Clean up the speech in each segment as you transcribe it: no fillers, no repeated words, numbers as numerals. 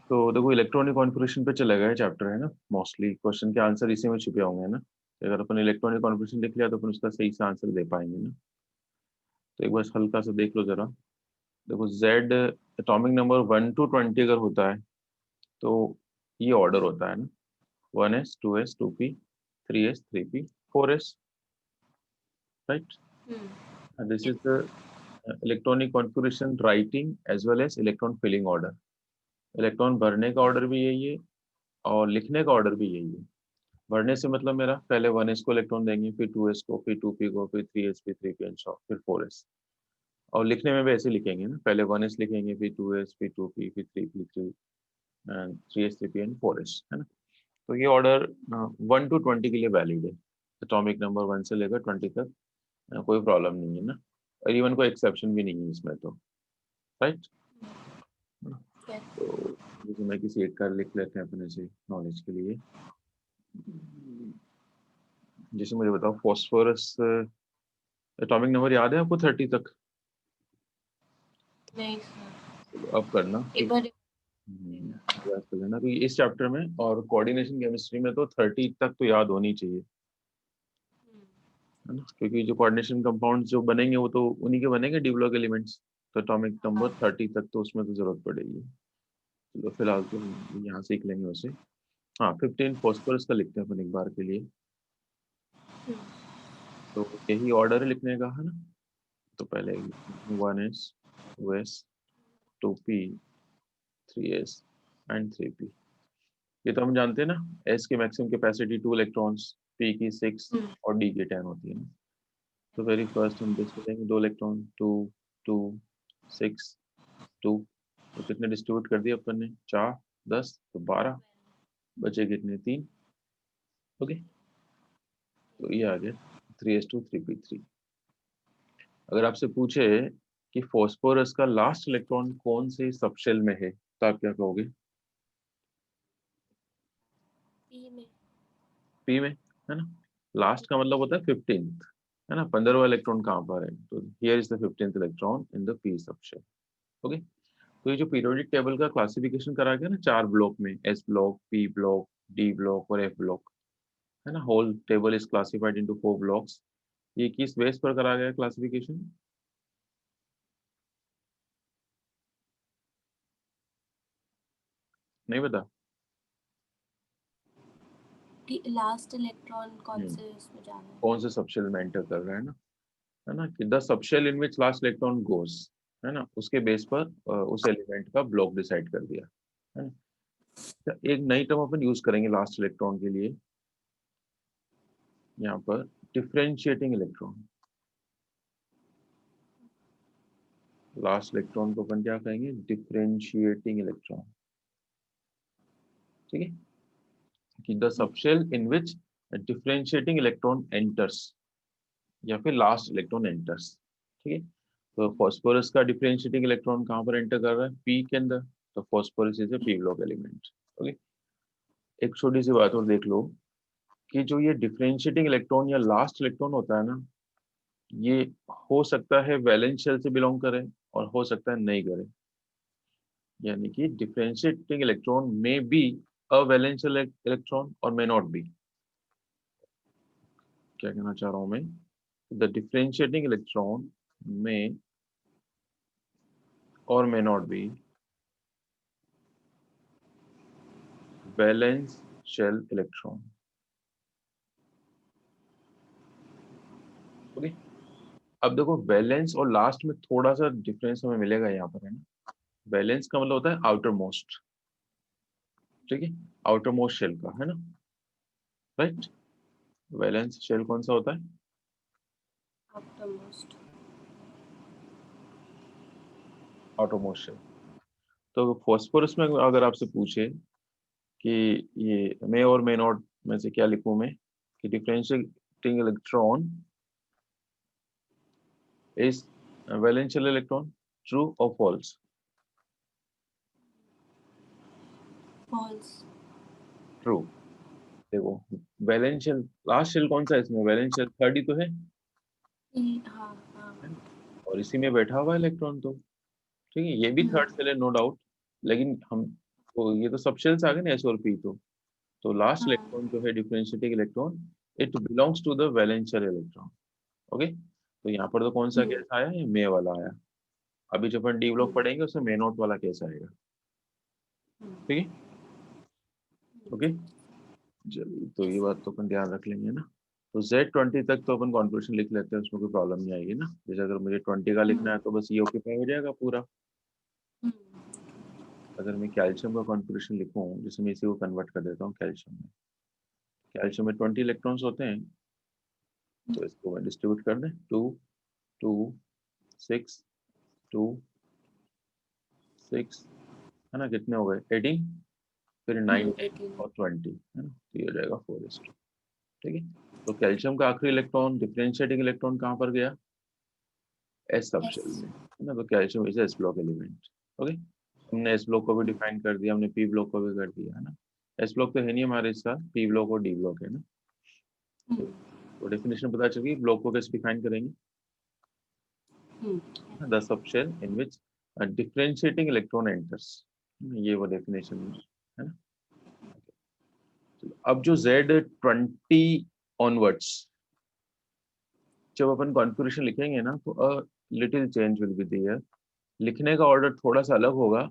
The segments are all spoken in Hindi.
तो देखो इलेक्ट्रॉनिक कॉन्फ़िगरेशन पे चला गया चैप्टर है ना, मोस्टली क्वेश्चन के आंसर इसी में छुपे होंगे ना। तो अगर अपन इलेक्ट्रॉनिक कॉन्फ़िगरेशन लिख लिया तो अपन उसका सही से आंसर दे पाएंगे ना। तो एक बार हल्का सा देख लो जरा। देखो जेड एटॉमिक नंबर 1 to 20 अगर होता है तो ये ऑर्डर होता है ना, 1s 2s 2p 3s 3p 4s, right. This is the electronic configuration writing as well as electron filling order. Electron भरने का ऑर्डर भी यही है और लिखने का ऑर्डर भी यही है। भरने से मतलब मेरा पहले 1s को इलेक्ट्रॉन देंगे, फिर 2s को, फिर 2p को, फिर 3s, फिर 3p एंड सो फिर 4s। और लिखने में भी ऐसे लिखेंगे ना, पहले 1s लिखेंगे, फिर 2s, फिर 2p, फिर 3p 3 and 3s 3p and 4s, है ना। तो ये ऑर्डर 1 to 20 के लिए वैलिड है। एटॉमिक नंबर 1 से लेकर 20 तक कोई प्रॉब्लम नहीं है ना। और इवन कोई एक्सेप्शन भी नहीं है इसमें तो, राइट। तो जैसे मैं किसी एक का लिख लेते हैं अपने से नॉलेज के लिए। जैसे मुझे बताओ फॉस्फोरस एटॉमिक नंबर याद है आपको 30 तक? नहीं सर, चलो अब करना एक बार। याद कर लेना, क्योंकि इस चैप्टर में और कोऑर्डिनेशन केमिस्ट्री में तो 30 तक तो याद होनी चाहिए, है ना। क्योंकि जो कोऑर्डिनेशन कंपाउंड जो बनेंगे वो तो उन्हीं के बनेंगे डी ब्लॉक एलिमेंट्स। तो एटॉमिक नंबर 30 तक तो उसमें तो जरूरत पड़ेगी। चलो फिलहाल तो हम यहाँ सीख लेंगे उसे। हाँ 15 फॉस्फोरस का लिखते हैं अपन एक बार के लिए। तो यही ऑर्डर है लिखने का, है ना। तो पहले 1s 2s 2p 3s and 3p। ये तो हम जानते हैं ना, एस की मैक्सिमम कैपेसिटी 2 इलेक्ट्रॉन्स, पी की 6 और डी की 10 होती है ना। तो वेरी फर्स्ट हम डिस्कस करेंगे 2 इलेक्ट्रॉन, 2 2 6 2। तो कितने डिस्ट्रीब्यूट कर दिए अपन ने? 4 10 तो 12, बचे कितने? 3। ओके, तो ये आ गया 3s2 3p3। अगर आपसे पूछे कि फॉस्फोरस का लास्ट इलेक्ट्रॉन कौन से सबशेल में है तो आप क्या कहोगे? पी में। पी में, है ना। लास्ट का मतलब होता है 15th, है ना। 15वां इलेक्ट्रॉन कहाँ पर है? तो here is the 15th electron in the P subshell. Okay. तो ये जो पीरियोडिक टेबल का क्लासिफिकेशन करा गया ना 4 ब्लॉक में, s block, p block, d block और एफ ब्लॉक, है ना। Whole table is classified into 4 blocks. ये किस बेस पर करा गया क्लासिफिकेशन? नहीं पता? लास्ट इलेक्ट्रॉन कौन हम्म, से उसमें जाना है? कौन से सबशेल में एंटर कर रहा है ना, कि the subshell in which last electron goes, है ना। उसके बेस पर उस एलिमेंट का ब्लॉक डिसाइड कर दिया, है ना। तो एक नई टर्म अपन यूज करेंगे लास्ट इलेक्ट्रॉन के लिए यहाँ पर, डिफरेंशिएटिंग इलेक्ट्रॉन। लास्ट इलेक्ट्रॉन को अपन क्या कहेंगे? डिफरेंशिएटिंग इलेक्ट्रॉन, ठीक है। कि the subshell in which differentiating electron enters, या फिर लास्ट इलेक्ट्रॉन एंटर्स, ठीक है। तो फॉस्फोरस का डिफरेंशिएटिंग इलेक्ट्रॉन कहाँ पर एंटर कर रहा है? पी के अंदर। तो phosphorus is A P block element. Okay. एक छोटी सी बात और देख लो कि जो ये डिफरेंशिएटिंग इलेक्ट्रॉन या लास्ट इलेक्ट्रॉन होता है ना, ये हो सकता है वैलेंस शेल से बिलोंग करे और हो सकता है नहीं करे। यानी कि डिफरेंशिएटिंग इलेक्ट्रॉन में बी अ वैलेंस इलेक्ट्रॉन और मे नॉट बी। क्या कहना चाह रहा हूं मैं? द डिफरेंशिएटिंग इलेक्ट्रॉन में और may not be valence shell electron. Okay. अब देखो वैलेंस और लास्ट में थोड़ा सा डिफरेंस हमें मिलेगा यहाँ पर, है ना। वैलेंस का मतलब होता है आउटर मोस्ट, ठीक है, आउटर मोस्ट शेल का, है ना, राइट। वैलेंस शेल कौन सा होता है? After most. Outermost shell. तो फॉस्फोरस में अगर आपसे पूछे कि ये मे और मे नॉट में से क्या लिखूं मैं, कि differentiating electron is valence shell electron, true और फॉल्स? फॉल्स। ट्रू। देखो वैलेंस शेल, लास्ट शेल कौन सा है इसमें? वैलेंस शेल थर्ड ही तो हाँ हाँ। है ना? और इसी में बैठा हुआ इलेक्ट्रॉन तो, ठीक है, ये भी थर्ड सेल है नो डाउट। लेकिन हम तो ये तो सब शेल्स आ गए ना, एस और पी। तो लास्ट हाँ इलेक्ट्रॉन जो है differentiating electron, it belongs to the valential electron. Okay, तो यहाँ पर तो कौन सा केस आया, ये मे वाला आया। अभी जब अपन डी ब्लॉक पढ़ेंगे उसमें मे नोट वाला केस आएगा। ठीक है, ओके। चलिए, तो ये बात तो अपन ध्यान रख लेंगे ना। तो Z20 तक तो अपन कॉन्फ़िगरेशन लिख लेते हैं, उसमें कोई प्रॉब्लम नहीं आएगी ना। जैसे अगर मुझे 20 का लिखना है तो बस ये ऑक्यूपाई हो जाएगा पूरा। अगर मैं कैल्शियम का कॉन्फ़िगरेशन लिखूं, जैसे मैं इसी को कन्वर्ट कर देता हूँ कैल्शियम में। कैल्शियम में 20 इलेक्ट्रॉन्स होते हैं, तो इसको मैं डिस्ट्रीब्यूट कर दें, 2 2 6 2 6, है ना, कितने हो गए 18, फिर 9 10 और 20, है ना, तो ये हो जाएगा 4s2। ठीक है, तो कैल्शियम का आखिरी इलेक्ट्रॉन डिफरेंशिएटिंग इलेक्ट्रॉन कहाँ पर गया, एस सब शेल में, है ना। तो calcium is S block element. Okay, हमने एस ब्लॉक को भी डिफाइन कर दिया, हमने पी ब्लॉक को भी कर दिया, है ना। एस ब्लॉक तो है नहीं हमारे साथ, पी ब्लॉक और डी ब्लॉक है ना। तो डेफिनेशन पता चल गई, ब्लॉक को कैसे डिफाइन करेंगे, the subshell in which differentiating electron enters, ये वो डेफिनेशन है ना। अब जो Z20 ऑनवर्ड्स जब अपन कॉन्फ़िगरेशन लिखेंगे ना, तो a little change will be there. लिखने का ऑर्डर थोड़ा सा अलग होगा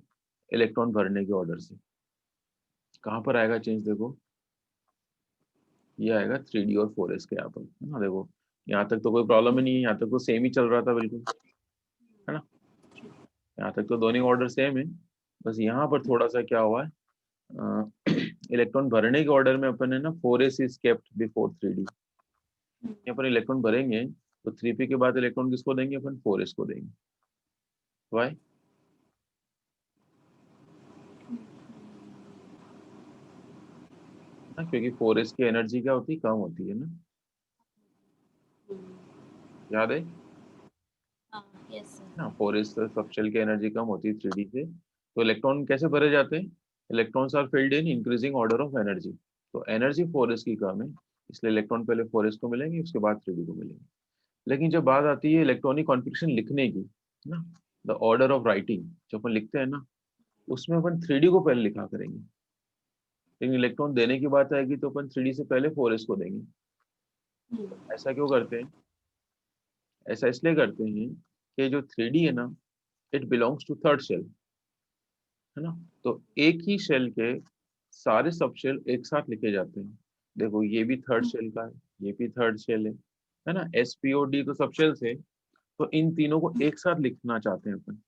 इलेक्ट्रॉन भरने के ऑर्डर से। कहाँ पर आएगा चेंज, देखो ये आएगा 3D और 4s के यहाँ पर, है ना। देखो यहाँ तक तो कोई प्रॉब्लम ही नहीं है, यहाँ तक तो सेम ही चल रहा था बिल्कुल, है ना। यहाँ तक तो दोनों ऑर्डर सेम है। बस यहाँ पर थोड़ा सा क्या हुआ है, इलेक्ट्रॉन भरने के ऑर्डर में अपन है ना 4s is kept before 3D। यहाँ पर इलेक्ट्रॉन भरेंगे तो 3p के बाद इलेक्ट्रॉन किसको देंगे, अपन 4s को देंगे। वाई, ना क्योंकि 4s की एनर्जी क्या होती है, कम होती है ना, याद है ना। 4s सब शेल की एनर्जी कम होती है 3D से। तो इलेक्ट्रॉन कैसे भरे जाते हैं, electrons are filled in increasing order of energy. तो एनर्जी 4s की कम है, इसलिए इलेक्ट्रॉन पहले 4s को मिलेंगे, उसके बाद 3D को मिलेंगे। लेकिन जब बात आती है इलेक्ट्रॉनिक कॉन्फ़िगरेशन लिखने की ना, द ऑर्डर ऑफ राइटिंग जो अपन लिखते हैं ना, उसमें अपन 3D को पहले लिखा करेंगे। लेकिन इलेक्ट्रॉन देने की बात आएगी तो अपन 3D से पहले 4s को देंगे। ऐसा क्यों करते हैं, ऐसा इसलिए करते हैं कि जो 3D है ना, it belongs to third shell, है ना। तो एक ही शेल के सारे सब शेल एक साथ लिखे जाते हैं। देखो ये भी थर्ड शेल का है, ये भी थर्ड शेल है ना। एस पी ओ डी तो सब शेल से, तो इन तीनों को एक साथ लिखना चाहते हैं अपन,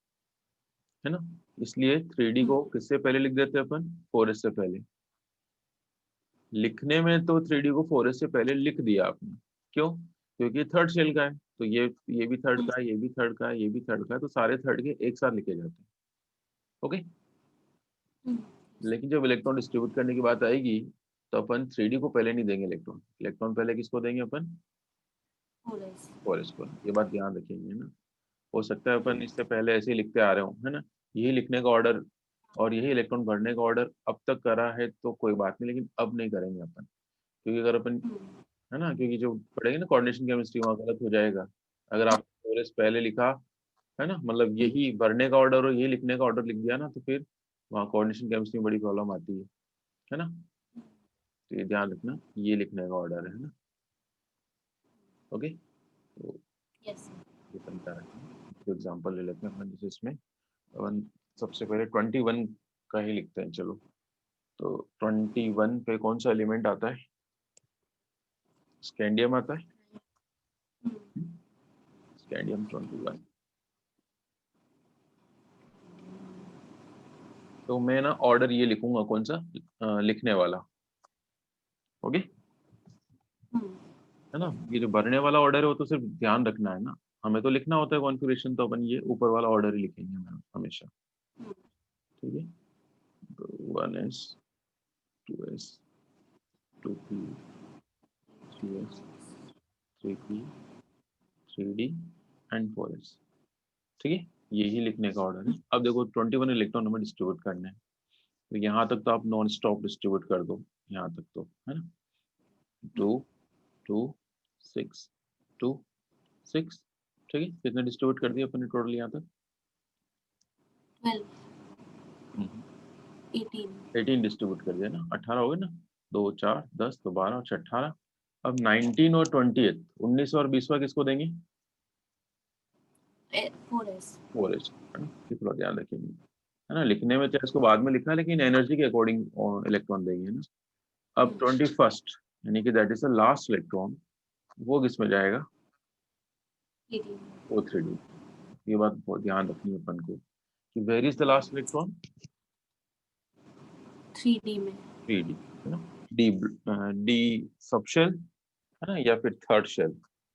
है ना। इसलिए 3D को किससे पहले लिख देते हैं अपन, 4s से पहले। लिखने में तो 3D को 4s से पहले लिख दिया आपने, क्यों, क्योंकि थर्ड शेल का है, तो ये भी थर्ड का है, ये भी थर्ड का है, ये भी थर्ड का है, तो सारे थर्ड के एक साथ लिखे जाते हैं। ओके, लेकिन जब इलेक्ट्रॉन डिस्ट्रीब्यूट करने की बात आएगी तो अपन 3D को पहले नहीं देंगे इलेक्ट्रॉन, इलेक्ट्रॉन पहले किसको देंगे अपन, 4s को। ये बात ध्यान रखेंगे ना। हो सकता है अपन इससे पहले ऐसे ही लिखते आ रहे हो, है ना, यही लिखने का ऑर्डर और यही इलेक्ट्रॉन भरने का ऑर्डर अब तक करा है तो कोई बात नहीं, लेकिन अब नहीं करेंगे अपन, क्योंकि अगर अपन, है ना, क्योंकि जो पढ़ेंगे ना कोऑर्डिनेशन केमिस्ट्री वहाँ गलत हो जाएगा। अगर आप 4s पहले लिखा, है ना, मतलब यही भरने का ऑर्डर और यही लिखने का ऑर्डर लिख दिया ना, तो फिर वहाँ कोऑर्डिनेशन केमिस्ट्री में बड़ी प्रॉब्लम आती है ना। तो ये ध्यान रखना, ये लिखने का ऑर्डर है ना। ओके, तो ये बनता है। तो एग्जाम्पल ले लेते हैं अपन, जैसे इसमें अपन सबसे पहले 21 का ही लिखते हैं, चलो। तो 21 पे कौन सा एलिमेंट आता है, स्कैंडियम आता है। स्कैंडियम 21। तो मैं ना ऑर्डर ये लिखूंगा, कौन सा, लिखने वाला। ओके, है ना। ये जो भरने वाला ऑर्डर है वो तो सिर्फ ध्यान रखना है ना, हमें तो लिखना होता है कॉन्फ़िगरेशन, तो अपन ये ऊपर वाला ऑर्डर ही लिखेंगे हमेशा। ठीक है, तो 1s 2s 2p 3s 3p 3d and 4s। ठीक है, यही लिखने का ऑर्डर है। अब देखो 21 इलेक्ट्रॉन हमें डिस्ट्रीब्यूट करना है, तो यहाँ तक तो आप नॉन स्टॉप डिस्ट्रीब्यूट कर दो, यहाँ तक तो, है ना। 2 2 6 2 6, ठीक है, कितने डिस्ट्रीब्यूट कर दिया अपने टोटल यहाँ तक, 12 18 18 डिस्ट्रीब्यूट कर दिया ना, 18 हो गए ना, 2 4 10 तो 12 और 18। अब 19 और 20, 19 और 20वां किसको देंगे? 4s 4h, है ना, ये थोड़ा ध्यान रखेंगे, है ना, लिखने में चाहे इसको बाद में लिखना है लेकिन एनर्जी के अकॉर्डिंग इलेक्ट्रॉन देंगे, है ना। अब 21st यानी कि that is the last electron, वो किस में जाएगा? 18 O3d। ये बात बहुत ध्यान रखनी है अपन को कि where is the last electron? 3d में 3d, है ना, डी, डी सब शेल, है ना, या फिर थर्ड शेल।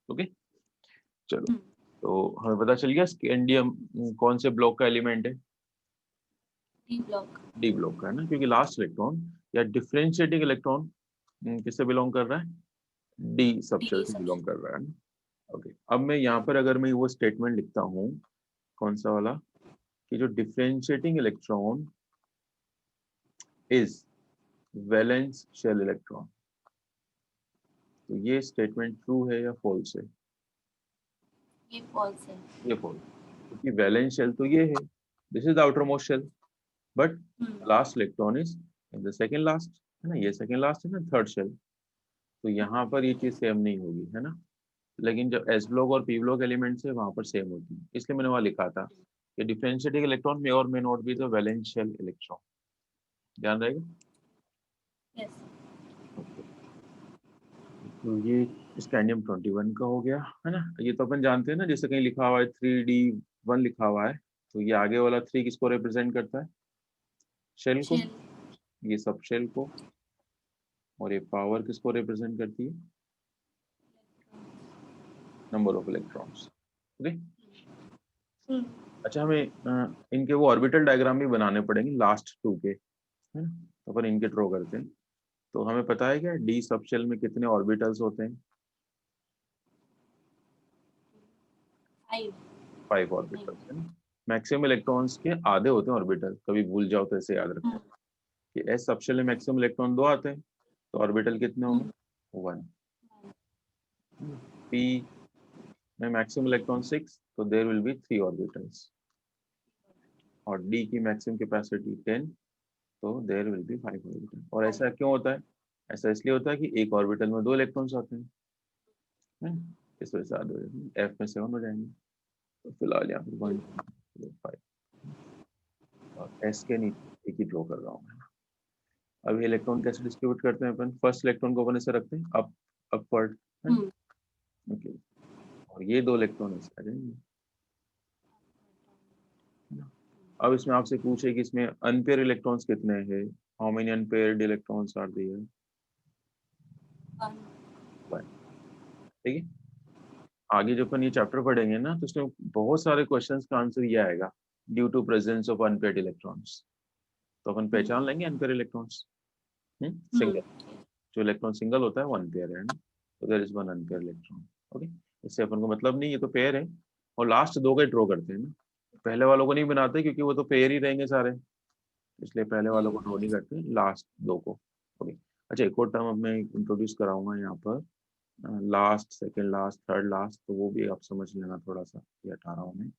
ओके, चलो, तो हमें पता चल गया स्कैंडियम कौन से ब्लॉक का एलिमेंट है? d ब्लॉक डी ब्लॉक का, है ना, क्योंकि लास्ट इलेक्ट्रॉन या डिफरेंशिएटिंग इलेक्ट्रॉन किससे बिलोंग कर रहा है? डी d सबशेल से सब बिलोंग कर रहा है ना। ओके, अब मैं यहाँ पर अगर मैं वो स्टेटमेंट लिखता हूँ, कौन सा वाला, कि जो differentiating electron is valence shell electron, तो ये स्टेटमेंट ट्रू है या फॉल्स है? ये फॉल्स है। ये फॉल्स, क्योंकि वैलेंस शेल तो ये है, this is the outermost shell, but last electron is in the second last, है ना, ये सेकंड लास्ट है ना, थर्ड शेल, तो यहाँ पर ये चीज सेम नहीं होगी, है ना। लेकिन जब एस ब्लॉक और पी ब्लॉक एलिमेंट्स है वहां पर सेम होती है, इसलिए मैंने वहां लिखा था कि डिफरेंशिएटिंग इलेक्ट्रॉन मे और may not be the valence shell electron, ध्यान रहेगा। Yes Okay. तो ये स्कैंडियम 21 का हो गया, है ना। ये तो अपन जानते हैं ना, जैसे कहीं लिखा हुआ है 3d1 लिखा हुआ है, तो ये आगे वाला 3 किसको रिप्रेजेंट करता है? शेल को, शेल ये सब शेल को, और ये पावर किसको रिप्रेजेंट करती है? Number of electrons. ओके, अच्छा, हमें इनके वो ऑर्बिटल डायग्राम भी बनाने पड़ेंगे लास्ट 2 के, है ना, तो अपन इनके ड्रॉ करते हैं। तो हमें पता है क्या डी सब शेल में कितने ऑर्बिटल्स होते हैं? 5 5 ऑर्बिटल्स, है ना। मैक्सिमम इलेक्ट्रॉन्स के आधे होते हैं ऑर्बिटल, कभी भूल जाओ तो ऐसे याद रखो कि एस सब शेल में मैक्सिमम इलेक्ट्रॉन 2 आते हैं, तो ऑर्बिटल कितने होंगे? 1। पी में मैक्सिमम इलेक्ट्रॉन 6, तो देयर विल बी 3 ऑर्बिटल्स, और डी की मैक्सिमम कैपेसिटी 10, तो देयर विल बी 5 ऑर्बिटल। और ऐसा क्यों होता है? ऐसा इसलिए होता है कि एक ऑर्बिटल में 2 इलेक्ट्रॉन्स आते हैं, इस वजह से आधे हो जाएंगे, एफ में 7 हो जाएंगे। तो फिलहाल यहाँ पर 1 2 5, और एस के नीचे एक ही ड्रॉ कर रहा हूँ मैं। अब ये इलेक्ट्रॉन कैसे डिस्ट्रीब्यूट करते हैं अपन? फर्स्ट इलेक्ट्रॉन को अपन ऐसे रखते हैं अप, अपवर्ड, है ना, ओके, और ये 2 इलेक्ट्रॉन ऐसे आ जाएंगे, है ना। अब इसमें आपसे पूछे कि इसमें अनपेयर इलेक्ट्रॉन्स कितने हैं, how many unpaired electrons are there? 1। ठीक है, आगे जो अपन ये चैप्टर पढ़ेंगे ना, तो उसमें बहुत सारे क्वेश्चंस का आंसर ये आएगा, due to presence of unpaired electrons. तो अपन पहचान लेंगे अनपेयर इलेक्ट्रॉन्स, सिंगल, जो इलेक्ट्रॉन सिंगल होता है 1 पेयर है ना, तो there is 1 unpair electron. Okay, इससे अपन को मतलब नहीं, ये तो पेयर है, और लास्ट 2 का ड्रॉ करते हैं ना, पहले वालों को नहीं बनाते क्योंकि वो तो पेयर ही रहेंगे सारे, इसलिए पहले वालों को ड्रॉ नहीं करते, लास्ट 2 को। ओके, अच्छा, एक और टर्म अब मैं इंट्रोड्यूस कराऊंगा यहाँ पर, last, second last, third last, तो वो भी आप समझ लेना थोड़ा सा, ये 18 में।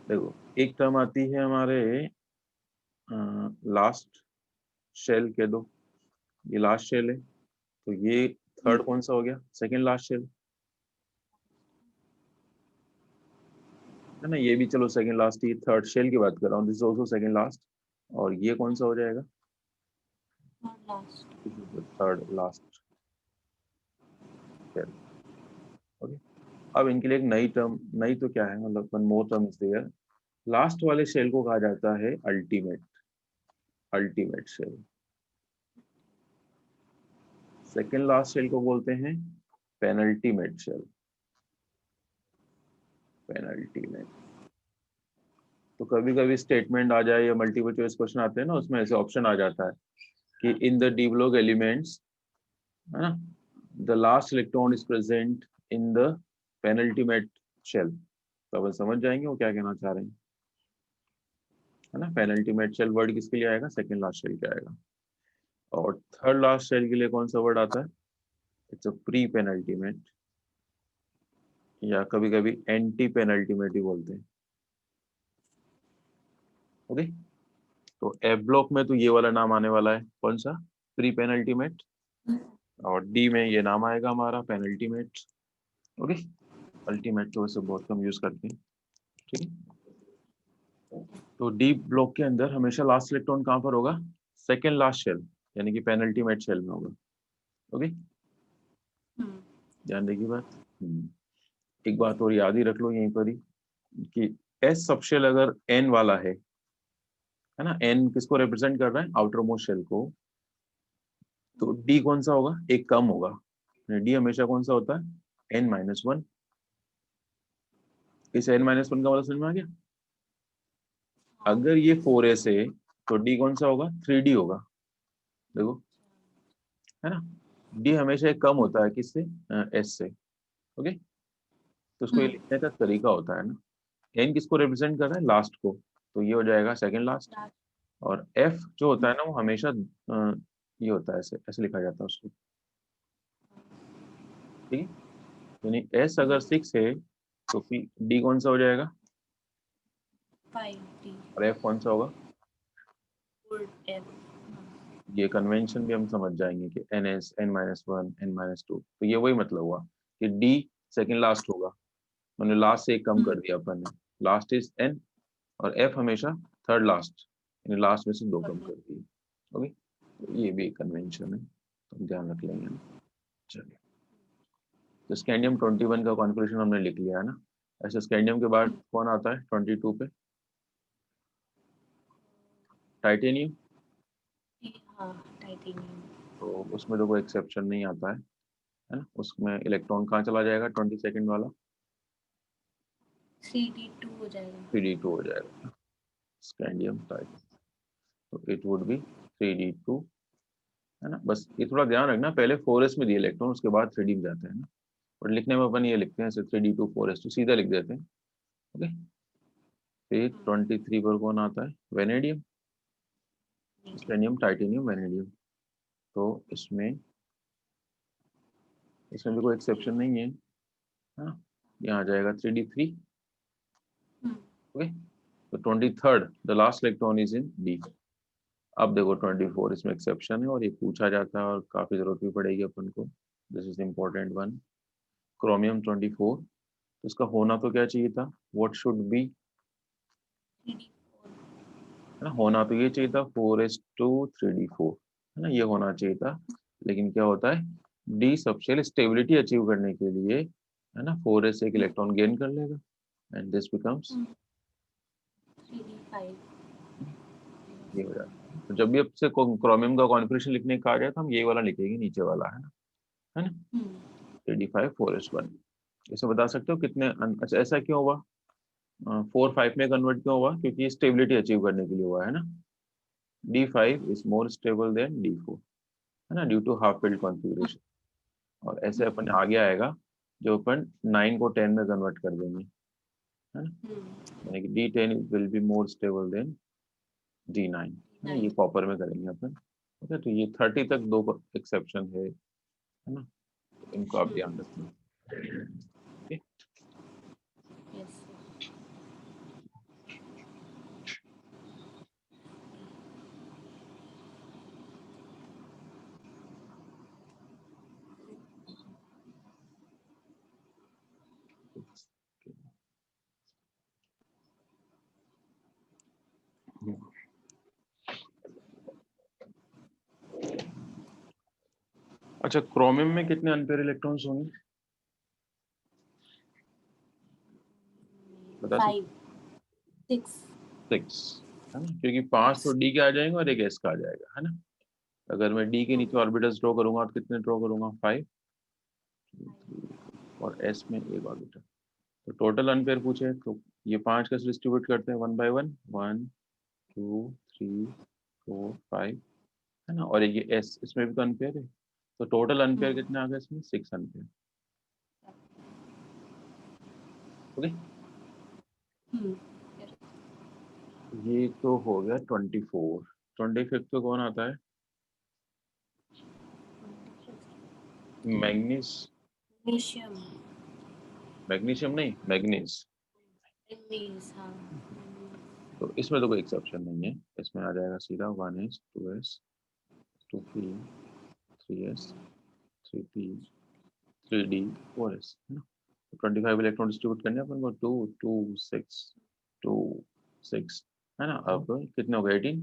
देखो, एक टर्म आती है हमारे लास्ट शेल के दो, ये लास्ट शेल है, तो ये थर्ड कौन सा हो गया? सेकंड लास्ट शेल, है ना, ये भी चलो सेकंड लास्ट, ये थर्ड शेल की बात कर रहा हूँ, this is also second last, और ये कौन सा हो जाएगा? Last this is the third last shell. Okay, अब इनके लिए एक नई टर्म, नई तो क्या है, मतलब one more term is there, last वाले शेल को कहा जाता है ultimate, ultimate shell. Second last shell को बोलते हैं पेनल्टीमेट शेल, पेनल्टीमेट। तो कभी कभी स्टेटमेंट आ जाए या मल्टीपल चॉइस क्वेश्चन आते हैं ना, उसमें ऐसे ऑप्शन आ जाता है कि in the d block elements, है ना, the last electron is present in the penultimate shell, तो अब समझ जाएंगे वो क्या कहना चाह रहे हैं, है ना। पेनल्टीमेट शेल वर्ड किसके लिए आएगा? सेकंड लास्ट शेल के आएगा। और थर्ड लास्ट शेल के लिए कौन सा वर्ड आता है? इट्स अ प्री पेनल्टीमेट, या कभी कभी एंटी पेनल्टीमेट ही बोलते हैं, ओके। तो एफ ब्लॉक में तो ये वाला नाम आने वाला है, कौन सा, प्री पेनल्टीमेट, और डी में ये नाम आएगा हमारा पेनल्टीमेट। ओके, अल्टीमेट तो वैसे बहुत कम यूज करते हैं, ठीक है। तो डी ब्लॉक के अंदर हमेशा लास्ट इलेक्ट्रॉन कहाँ पर होगा, सेकेंड लास्ट शेल, यानी कि पेनल्टीमेट शेल में होगा। ओके, ध्यान देखिए बात। एक बात और याद ही रख लो यहीं पर ही, कि एस सबशेल अगर एन वाला है ना, एन किसको रिप्रेजेंट कर रहा है, आउटर मोस्ट शेल को, तो डी कौन सा होगा, एक कम होगा। डी हमेशा कौन सा होता है, एन माइनस वन। इस एन माइनस वन का मतलब समझ में आ गया। अगर ये 4s है तो डी कौन सा होगा, 3d होगा। देखो, है ना, डी हमेशा एक कम होता है किससे, एस से। ओके, तो उसको ये लिखने का तरीका होता है ना, एन किसको रिप्रेजेंट कर रहा है, लास्ट को, तो ये हो जाएगा सेकंड लास्ट। और एफ जो होता है ना, वो हमेशा ये होता है, ऐसे ऐसे लिखा जाता है उसको, ठीक है। यानी एस अगर 6 है तो फिर डी कौन सा हो जाएगा, 5D और एफ कौन सा होगा। F। ये कन्वेंशन भी हम समझ जाएंगे कि n s, n minus one, n minus two, तो ये वही मतलब हुआ कि डी सेकेंड लास्ट होगा, मैंने लास्ट से एक कम कर दिया अपन ने, लास्ट इज एन, और एफ हमेशा थर्ड लास्ट, यानी लास्ट में से दो कम कर दिए। ओके, तो ये भी एक कन्वेंशन है, तो हम ध्यान रख लेंगे ना। चलिए, तो स्कैंडियम 21 का कॉन्फ़िगरेशन हमने लिख लिया है ना। ऐसे स्कैंडियम के बाद कौन आता है 22 पे, टाइटेनियम। हाँ, टाइटेनियम। तो उसमें तो कोई एक्सेप्शन नहीं आता है ना, उसमें इलेक्ट्रॉन कहाँ चला जाएगा 22nd वाला, 3D2 हो जाएगा। 3d2 हो जाएगा, स्कैंडियम टाइटेनियम, तो इट वुड बी 3d2, है ना। बस ये थोड़ा ध्यान रखना, पहले 4s में दिए इलेक्ट्रॉन, उसके बाद 3d में जाते हैं ना, और लिखने में अपन ये लिखते हैं 3d2 4s, तो सीधा लिख देते हैं। ओके, फिर 23 पर कौन आता है, वेनेडियम, स्कैंडियम टाइटेनियम वेनेडियम। तो इसमें इसमें भी कोई एक्सेप्शन नहीं है, हाँ, यहाँ आ जाएगा 3d3। ओके, तो 23rd the last electron is in D. अब देखो 24 इसमें एक्सेप्शन है, और ये पूछा जाता है, और काफी जरूरत भी पड़ेगी अपन को, this is important one, chromium 24, तो इसका होना तो क्या चाहिए था, व्हाट शुड बी, 3D4। है ना, होना तो ये चाहिए था 4s2 3d4, है ना, ये होना चाहिए था। लेकिन क्या होता है, डी सबशेल स्टेबिलिटी अचीव करने के लिए, है ना, 4s एक इलेक्ट्रॉन गेन कर लेगा, एंड दिस बिकम्स 3D5। ये हो जाता है। तो जब भी आपसे क्रोमियम का कॉन्फ़िगरेशन लिखने का आ जाए तो हम ये वाला लिखेंगे नीचे वाला, है ना, 3d5 4s1। इसे बता सकते हो कितने अच्छा ऐसा क्यों हुआ, 4 5 में कन्वर्ट क्यों हुआ, क्योंकि स्टेबिलिटी अचीव करने के लिए हुआ है ना, D5 is more stable then D4, है ना, due to half filled configuration. और ऐसे अपन आगे आएगा, जो अपन 9 को 10 में कन्वर्ट कर देंगे, है ना, यानी कि D10 will be more stable then D9, है ना, ये कॉपर में करेंगे अपन। ओके, तो ये 30 तक दो एक्सेप्शन है ना, तो इनको आप ध्यान रखना। Okay, yes. अच्छा, क्रोमियम में कितने अनपेयर इलेक्ट्रॉन्स होंगे, बता सकते, 5 6। 6, है ना, क्योंकि 5 तो डी के आ जाएंगे और एक एस का आ जाएगा, है ना। अगर मैं डी के नीचे ऑर्बिटल्स ड्रॉ करूंगा तो कितने ड्रॉ करूंगा, 5, और एस में एक ऑर्बिटल। तो टोटल अनपेयर पूछे तो ये 5 कैसे डिस्ट्रीब्यूट करते हैं, 1 बाय 1, 1 2 3 4 5, है ना, और ये एस इसमें भी तो अनपेयर है, तो टोटल अनपेयर कितने आ गए इसमें, 6 अनपेयर। ओके, ये तो हो गया 24। 25 पे कौन आता है, मैग्नीज, मैग्नीशियम। मैग्नीशियम नहीं, मैग्नीज, मैग्नीज, हाँ। तो इसमें तो कोई एक्सेप्शन नहीं है, इसमें आ जाएगा सीधा 1s 2s 2p 3s 3p 3d 4s है ना। 25 इलेक्ट्रॉन डिस्ट्रीब्यूट करने अपन को 2 2 6 2 6 है ना। अब कितने हो गए 18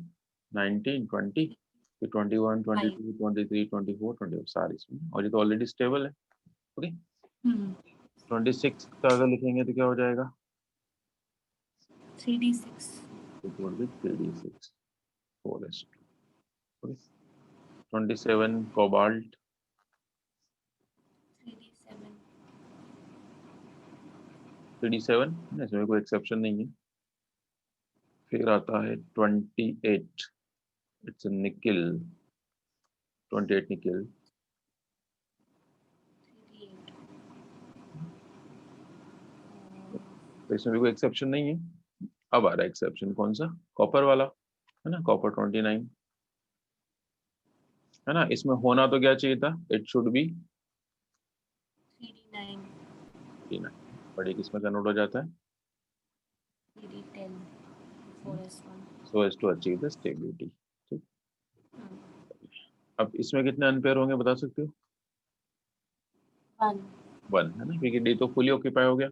19 20 फिर 21 22 23 24 25 सारे इसमें, और ये तो ऑलरेडी स्टेबल है। ओके 26 का अगर लिखेंगे तो क्या हो जाएगा 3d6 3d6 4s। Okay 27 cobalt 3d7 3d7 इसमें कोई एक्सेप्शन नहीं है। फिर आता है 28, इट्स निकिल 28 निकिल 3d8 तो इसमें भी कोई एक्सेप्शन नहीं है। अब आ रहा है एक्सेप्शन कौन सा, कॉपर वाला है ना, कॉपर 29 है ना। इसमें होना तो क्या चाहिए था, it should be 3d9 but ये किसमें कन्वर्ट हो जाता है 3d10 4s1 so as to achieve the stability. ठीक, अब इसमें कितने अनपेयर होंगे बता सकते हो 1 1 है ना, क्योंकि डी तो फुली ऑक्यूपाई हो गया,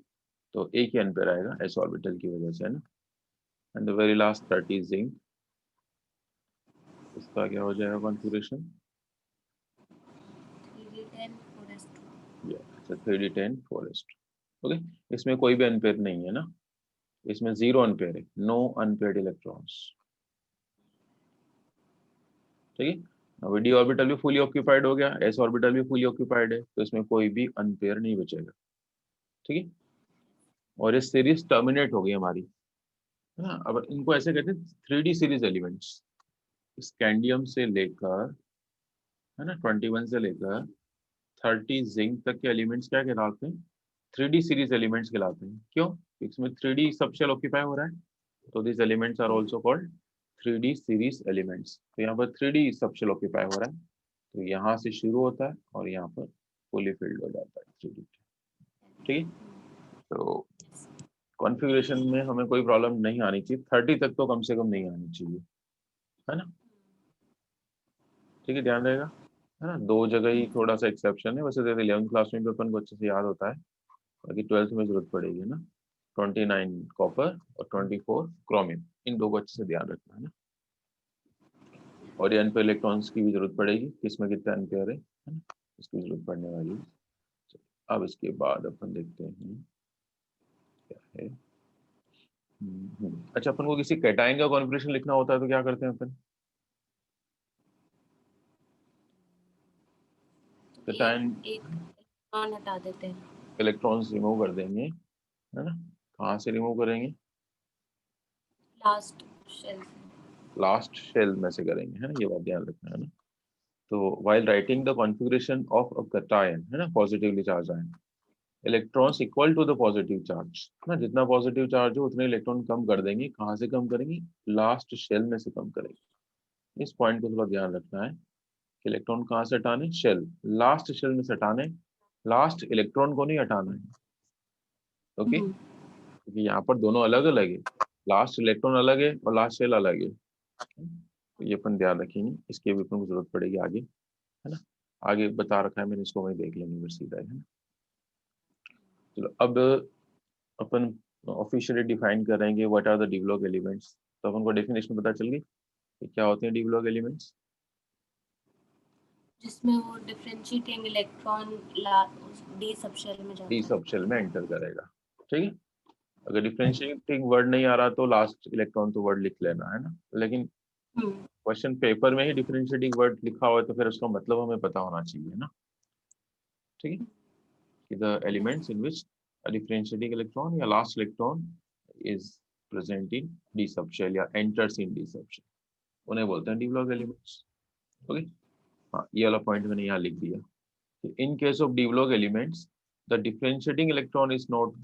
तो एक ही अनपेयर आएगा एस ऑर्बिटल की वजह से है ना। And the very last 30 zinc, इसका क्या हो जाएगा कॉन्फ़िगरेशन 3d10 4s2 अच्छा 3d10 4s2। ओके इसमें कोई भी अनपेयर नहीं है ना, इसमें 0 अनपेयर है, नो अनपेयर्ड इलेक्ट्रॉन्स। ठीक है, अब डी ऑर्बिटल भी फुली ऑक्यूपाइड हो गया, एस ऑर्बिटल भी फुली ऑक्यूपाइड है, तो इसमें कोई भी अनपेयर नहीं बचेगा। ठीक है, और ये सीरीज टर्मिनेट हो गई हमारी है ना। अब इनको ऐसे कहते हैं 3D सीरीज एलिमेंट्स, स्कैंडियम से लेकर है ना 21 से लेकर 30 जिंक तक के एलिमेंट्स क्या कहलाते हैं 3D सीरीज एलिमेंट्स कहलाते हैं। क्यों, इसमें 3D सबशेल ऑक्यूपाई हो रहा है, तो this elements are also called 3D series elements. तो यहाँ पर 3D सबशेल ऑक्यूपाई हो रहा है, तो यहाँ से शुरू होता है और यहाँ पर फुली फिल्ड हो जाता है 3D। ठीक है, तो कॉन्फ़िगरेशन में हमें कोई प्रॉब्लम नहीं आनी चाहिए, 30 तक तो कम से कम नहीं आनी चाहिए है ना। ठीक है, ध्यान रहेगा है ना। दो जगह ही थोड़ा सा एक्सेप्शन है, वैसे तो 11th क्लास में भी अपन को अच्छे से याद होता है, बाकी 12th में जरूरत पड़ेगी ना। 29 कॉपर और 24 क्रोमियम, इन दो को अच्छे से ध्यान रखना है ना। और ये अनपेयर इलेक्ट्रॉन्स की भी जरूरत पड़ेगी, किसमें कितने अनपेयर है ना, इसकी जरूरत पड़ने वाली है। अब इसके बाद अपन देखते हैं क्या है। अच्छा, अपन को किसी कैटायन का कॉन्फ़िगरेशन लिखना होता है तो क्या करते हैं अपन, कैटायन एक इलेक्ट्रॉन हटा देते हैं इलेक्ट्रॉन्स रिमूव कर देंगे है ना। कहाँ से रिमूव करेंगे, लास्ट शेल लास्ट शेल में से करेंगे है ना, ये बात ध्यान रखना है ना। तो while writing the configuration of a cation है ना, positively charge ion, electrons equal to the positive charge ना, जितना पॉजिटिव चार्ज हो उतने इलेक्ट्रॉन कम कर देंगे। कहाँ से कम करेंगे, लास्ट शेल में से कम करेंगे। इस पॉइंट को थोड़ा ध्यान रखना है कि इलेक्ट्रॉन कहाँ से हटाने, शेल, लास्ट शेल में से हटाने, लास्ट इलेक्ट्रॉन को नहीं हटाना है। ओके, क्योंकि यहाँ पर दोनों अलग अलग है, लास्ट इलेक्ट्रॉन अलग है और लास्ट शेल अलग है, तो ये अपन ध्यान रखेंगे, इसकी भी अपन को जरूरत पड़ेगी आगे है ना। आगे बता रखा है मैंने, इसको वही देख लेंगे फिर सीधा है ना। चलो अब अपन ऑफिशियली डिफाइन करेंगे what are the d block elements. तो अपन को डेफिनेशन पता चल गई कि क्या होते हैं डी ब्लॉक एलिमेंट्स, जिसमें वो डिफरेंशिएटिंग इलेक्ट्रॉन डी सबशेल में डी जाता सब शेल में एंटर करेगा। ठीक है, अगर डिफरेंशिएटिंग वर्ड नहीं आ रहा तो लास्ट इलेक्ट्रॉन तो वर्ड लिख लेना है ना, लेकिन है क्वेश्चन पेपर में ही डिफरेंशिएटिंग वर्ड लिखा हुआ है तो फिर उसका मतलब हमें पता होना चाहिए ना। ठीक है, कि the elements in which a differentiating electron या last electron is present in d subshell या enters in d subshell, उन्हें बोलते हैं डी ब्लॉक एलिमेंट्स। ओके, हाँ ये वाला पॉइंट मैंने यहाँ लिख दिया। In case of d block elements, the differentiating electron is not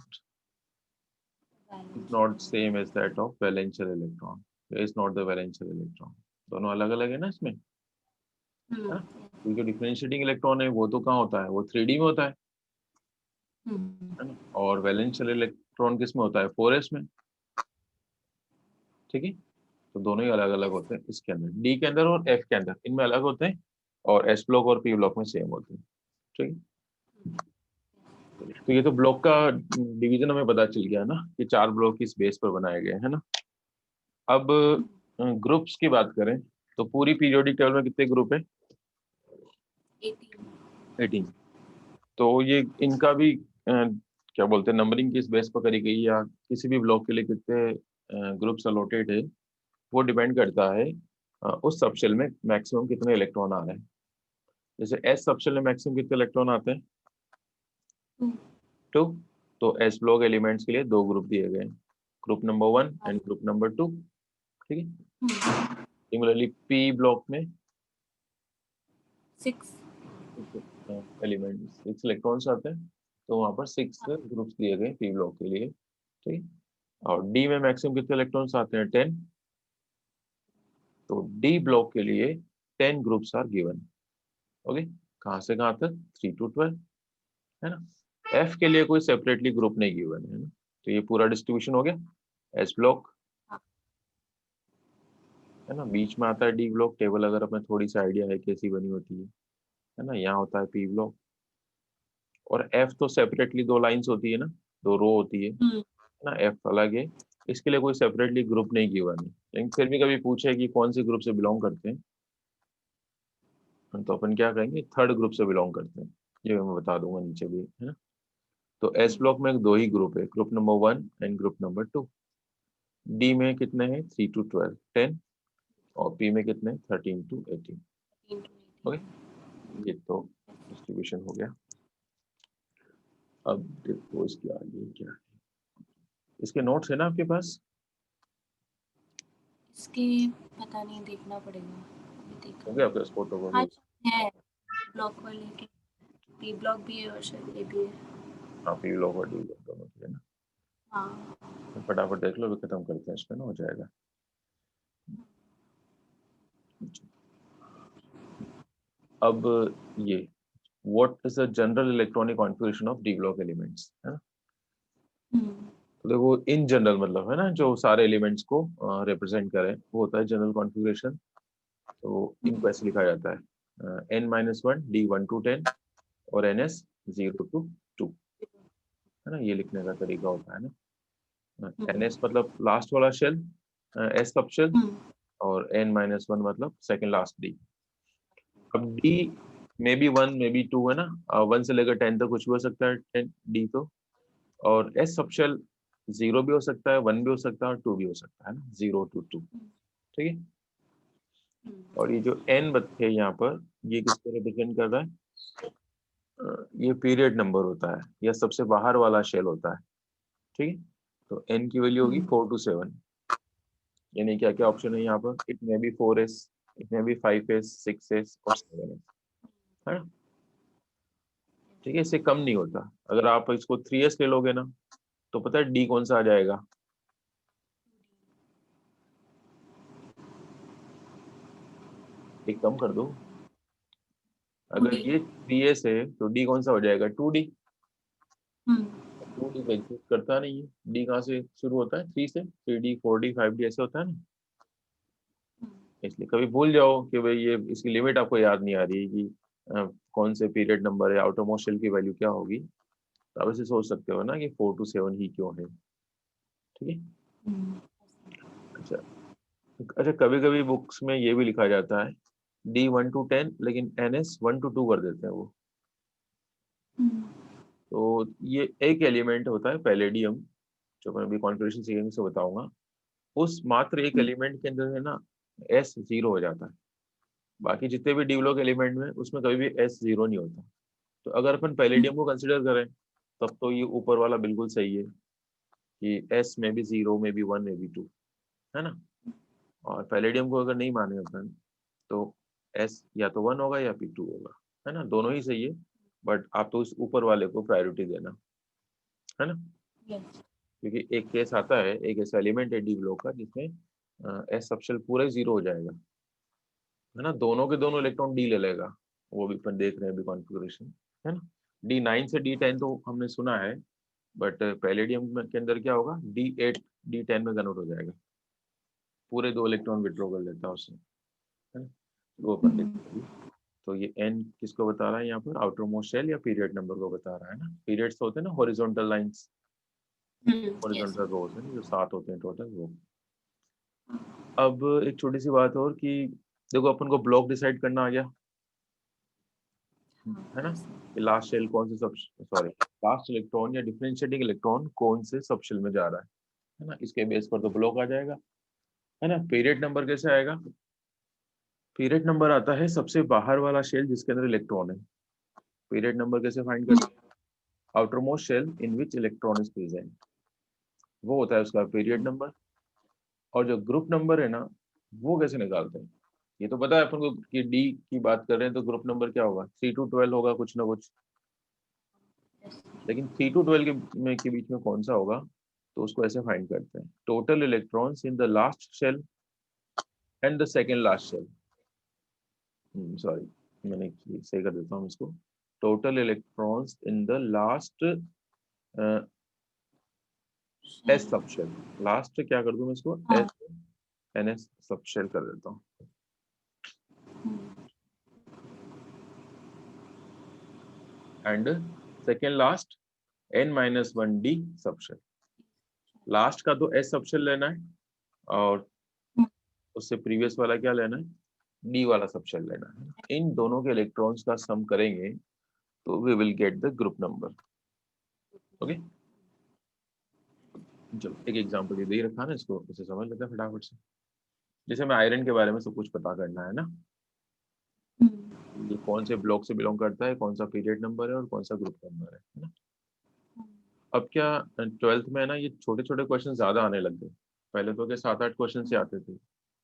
same as that of valential electron. Is not the valential electron. दोनों अलग अलग है ना इसमें है ना, क्योंकि जो डिफरेंशिएटिंग इलेक्ट्रॉन है वो तो कहाँ होता है, वो 3D में होता है ना, और वैलेंशियल इलेक्ट्रॉन किस में होता है 4s में। ठीक है, तो दोनों ही अलग अलग होते हैं इसके अंदर, डी के अंदर और एफ के अंदर इनमें अलग होते हैं, और एस ब्लॉक और पी ब्लॉक में सेम होते हैं। ठीक है, तो ये तो ब्लॉक का डिवीजन हमें पता चल गया ना कि 4 ब्लॉक इस बेस पर बनाए गए हैं ना। अब ग्रुप्स की बात करें तो पूरी पीरियोडिक टेबल में कितने ग्रुप है? 18। तो ये इनका भी क्या बोलते हैं, नंबरिंग किस बेस पर करी गई है, या किसी भी ब्लॉक के लिए कितने ग्रुप्स अलॉटेड है, वो डिपेंड करता है उस सबशेल में मैक्सिमम कितने इलेक्ट्रॉन आ रहे हैं। जैसे एस सबशेल में मैक्सिमम कितने इलेक्ट्रॉन आते हैं? 2। तो एस ब्लॉक एलिमेंट्स के लिए 2 ग्रुप दिए गए हैं, group number 1 and group number 2। ठीक है, सिमिलरली पी ब्लॉक में 6 एलिमेंट 6 इलेक्ट्रॉन्स आते हैं, तो वहां पर 6 ग्रुप्स दिए गए पी ब्लॉक के लिए। ठीक है, और डी में मैक्सिमम कितने इलेक्ट्रॉन्स आते हैं? 10। तो डी ब्लॉक के लिए 10 ग्रुप्स आर गिवन। ओके, कहाँ से कहाँ तक? 3 to 12, है ना। एफ के लिए कोई सेपरेटली ग्रुप नहीं गिवन है ना, तो ये पूरा डिस्ट्रीब्यूशन हो गया। एस ब्लॉक, है ना, बीच में आता है डी ब्लॉक। टेबल अगर अपने थोड़ी सी आइडिया है कैसी बनी होती है ना, यहाँ होता है पी ब्लॉक। और एफ तो सेपरेटली 2 लाइंस होती है ना, 2 रो होती है ना, एफ अलग है। इसके लिए कोई सेपरेटली ग्रुप नहीं गिवन है, लेकिन फिर भी कभी पूछे कि कौन से ग्रुप से बिलोंग करते हैं, तो अपन क्या कहेंगे? थर्ड ग्रुप से बिलोंग करते हैं। ये मैं बता दूंगा नीचे भी, है ना। तो एस ब्लॉक में 2 ही ग्रुप है, group number 1 and group number 2। D में कितने हैं? 3 to 12, 10। और पी में कितने? 13 to 18। ओके, ये तो डिस्ट्रीब्यूशन हो गया। अब देखो इसके आगे क्या है, इसके नोट्स है ना आपके पास? इसके पता नहीं, देखना पड़ेगा, अभी देखा हो गया आपके पास फोटो हाँ कॉपी? है, ब्लॉक वाले के पी ब्लॉक भी है और शायद ये भी है। हाँ, पी ब्लॉक और डी ब्लॉक दोनों की है ना। हाँ तो फटाफट देख लो, अभी खत्म करते हैं इसमें ना, हो जाएगा। अब ये what is the general electronic configuration of D block elements, है ना। तो देखो इन जनरल मतलब है ना, जो सारे एलिमेंट्स को रिप्रेजेंट करे वो होता है जनरल कॉन्फ़िगरेशन। तो इनको ऐसे लिखा जाता है n-1 D1 to 10 और ns 0 to 2, है ना। ये लिखने का तरीका होता है ना। ns मतलब लास्ट वाला शेल, s सब शेल, और n-1 मतलब सेकंड लास्ट डी। अब D may be 1 may be 2, है ना। 1 से लेकर 10 तक कुछ भी हो सकता है, 10 डी तो। और एस सब शेल 0 भी हो सकता है, 1 भी हो सकता है और 2 भी हो सकता है ना, 0 to 2। ठीक है, और ये जो n है यहाँ पर, ये किसको रिप्रेजेंट कर रहा है? ये पीरियड नंबर होता है, या सबसे बाहर वाला शेल होता है। ठीक है, तो n की वैल्यू होगी 4 to 7। यानी क्या क्या ऑप्शन है यहाँ पर? It may be 4s, it may be 5s, 6s और 7s, है ना। ठीक है, इससे कम नहीं होता। अगर आप इसको 3s ले लोगे ना, तो पता है डी कौन सा आ जाएगा? एक कम कर दो, अगर ये 3s है तो डी कौन सा हो जाएगा? 2d। 2d तो एग्जिस्ट करता नहीं है, डी कहाँ से शुरू होता है? 3 से, 3d 4d 5d ऐसे होता है ना। इसलिए कभी भूल जाओ कि भाई ये इसकी लिमिट आपको याद नहीं आ रही है कि कौन से पीरियड नंबर है, आउटरमोस्ट शेल की वैल्यू क्या होगी, तो आप ऐसे सोच सकते हो ना कि 4 to 7 ही क्यों है। ठीक है, अच्छा। अच्छा, कभी कभी बुक्स में ये भी लिखा जाता है D1 to 10, लेकिन NS 1 to 2 कर देते हैं वो। तो ये एक एलिमेंट होता है पैलेडियम, जो मैं अभी कॉन्फ़िगरेशन सीखेंगे से बताऊंगा। उस मात्र एक एलिमेंट के अंदर है ना, S 0 हो जाता है। बाकी जितने भी डी ब्लॉक एलिमेंट में उसमें कभी भी S 0 नहीं होता। तो अगर अपन पैलेडियम को कंसिडर करें, तब तो ये ऊपर वाला बिल्कुल सही है कि S में भी 0 में भी 1 में भी 2, है ना। और पैलेडियम को अगर नहीं माने अपन, तो S या तो 1 होगा या फिर 2 होगा, है ना। दोनों ही सही है, बट आप तो इस ऊपर वाले को प्रायोरिटी देना, है ना। क्योंकि एक केस आता है, एक ऐसा एलिमेंट है डी ब्लॉक का जिसमें एस सबशेल पूरा 0 हो जाएगा, है ना। दोनों के दोनों इलेक्ट्रॉन डी ले लेगा, वो भी अपन देख रहे हैं अभी कॉन्फ़िगरेशन, है ना। D9 से D10 तो हमने सुना है, बट पैलेडियम के अंदर क्या होगा? D8 D10 में कन्वर्ट हो जाएगा। पूरे 2 इलेक्ट्रॉन विड्रॉ कर लेता है उससे, है ना। वो अपन देखेंगे। तो ये n किसको बता रहा है यहाँ पर, आउटर मोस्ट शेल या पीरियड नंबर को बता रहा है ना। पीरियड्स होते हैं ना हॉरिजॉन्टल लाइंस, यस। हॉरिजॉन्टल रोज है ना, जो 7 होते हैं टोटल वो। अब एक छोटी सी बात और कि देखो अपन को ब्लॉक डिसाइड करना आ गया, है ना, कि लास्ट शेल कौन से सब, सॉरी, लास्ट इलेक्ट्रॉन या डिफरेंशिएटिंग इलेक्ट्रॉन कौन से सब शेल में जा रहा है ना, इसके बेस पर तो ब्लॉक आ जाएगा, है ना। पीरियड नंबर कैसे आएगा, पीरियड नंबर आता है सबसे बाहर वाला शेल जिसके अंदर इलेक्ट्रॉन है। पीरियड नंबर कैसे फाइंड करते हैं, outermost shell in which electron is present, वो होता है उसका पीरियड नंबर। और जो ग्रुप नंबर है ना, वो कैसे निकालते हैं, ये तो पता है अपन को कि डी की बात कर रहे हैं तो ग्रुप नंबर क्या होगा, 3 to 12 होगा कुछ ना कुछ, लेकिन 3 to 12 के बीच में कौन सा होगा, तो उसको ऐसे फाइंड करते हैं, total electrons in the last shell and the second last shell, sorry मैंने सही कर देता हूँ इसको, total electrons in the last s subshell, last क्या कर दूं मैं इसको, s n s subshell कर देता हूँ, and second last n-1 d subshell. Last का तो एस सब शेल लेना है और उससे प्रीवियस वाला क्या लेना है, डी वाला सब शेल लेना है। इन दोनों के इलेक्ट्रॉन्स का सम करेंगे तो we will get the group number. Okay, चलो एक एग्जांपल ये दे ही रखा ना, इसको इसे समझ लेते हैं फटाफट से। जैसे मैं आयरन के बारे में सब कुछ पता करना है ना, ये कौन से ब्लॉक से बिलोंग करता है, कौन सा पीरियड नंबर है और कौन सा ग्रुप नंबर है ना। अब क्या 12th में ना ये छोटे छोटे क्वेश्चन ज्यादा आने लग गए, पहले तो क्या 7-8 क्वेश्चन से आते थे,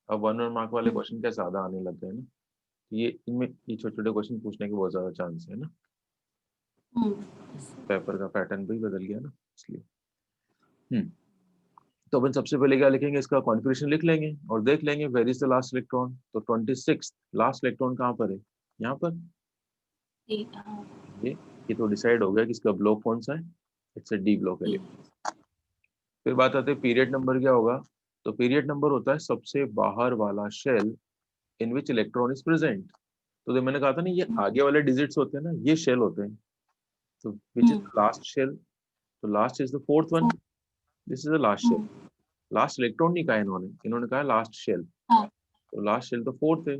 अब 1 मार्क वाले क्वेश्चन क्या ज्यादा आने लग गए ना, ये इनमें ये छोटे छोटे क्वेश्चन पूछने के बहुत ज्यादा चांस है ना, पेपर का पैटर्न भी बदल गया ना इसलिए। तो अपन सबसे पहले क्या लिखेंगे, इसका कॉन्फ़िगरेशन लिख लेंगे और देख लेंगे where is the last electron. तो 26 लास्ट इलेक्ट्रॉन कहाँ पर है, यहाँ पर, ये तो डिसाइड हो गया कि इसका ब्लॉक कौन सा है, it's a D block element. फिर बात आती है पीरियड नंबर क्या होगा, तो पीरियड नंबर होता है सबसे बाहर वाला shell in which electron is present. तो जो मैंने कहा था ना, ये आगे वाले डिजिट्स होते हैं ना, ये शेल होते हैं, तो विच इज लास्ट शेल, तो last is the fourth one, this is the last shell. Last electron नहीं कहा इन्होंने, इन्होंने कहा लास्ट शेल, तो लास्ट शेल तो फोर्थ है,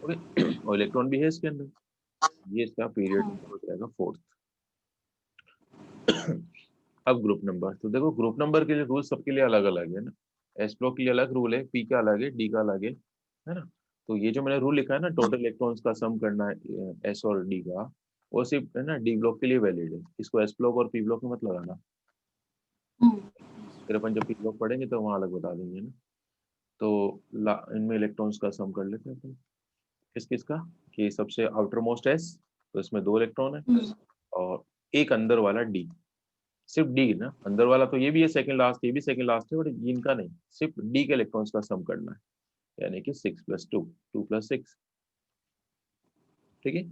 ओके, और इलेक्ट्रॉन भी है इसके अंदर, ये इसका पीरियड नंबर हो जाएगा फोर्थ। अब ग्रुप नंबर, तो देखो ग्रुप नंबर के लिए रूल सबके लिए अलग अलग है ना, एस ब्लॉक के लिए अलग रूल है, पी का अलग है, डी का अलग है ना। तो ये जो मैंने रूल लिखा है ना, टोटल इलेक्ट्रॉन्स का सम करना है एस और डी का, वो सिर्फ है ना डी ब्लॉक के लिए वैलिड है, इसको एस ब्लॉक और पी ब्लॉक में मत लगाना, फिर अपन जब पी ब्लॉक पढ़ेंगे तो वहाँ अलग बता देंगे ना। तो इनमें इलेक्ट्रॉन्स का सम कर लेते हैं अपन, किस किस का, कि सबसे आउटर मोस्ट एस, तो इसमें 2 इलेक्ट्रॉन है, और एक अंदर वाला डी, सिर्फ डी ना, अंदर वाला तो ये भी है सेकंड लास्ट, ये भी सेकंड लास्ट है, बट इनका नहीं, सिर्फ डी के इलेक्ट्रॉन्स का सम करना है, यानी कि 6 + 2, 2 + 6, ठीक है।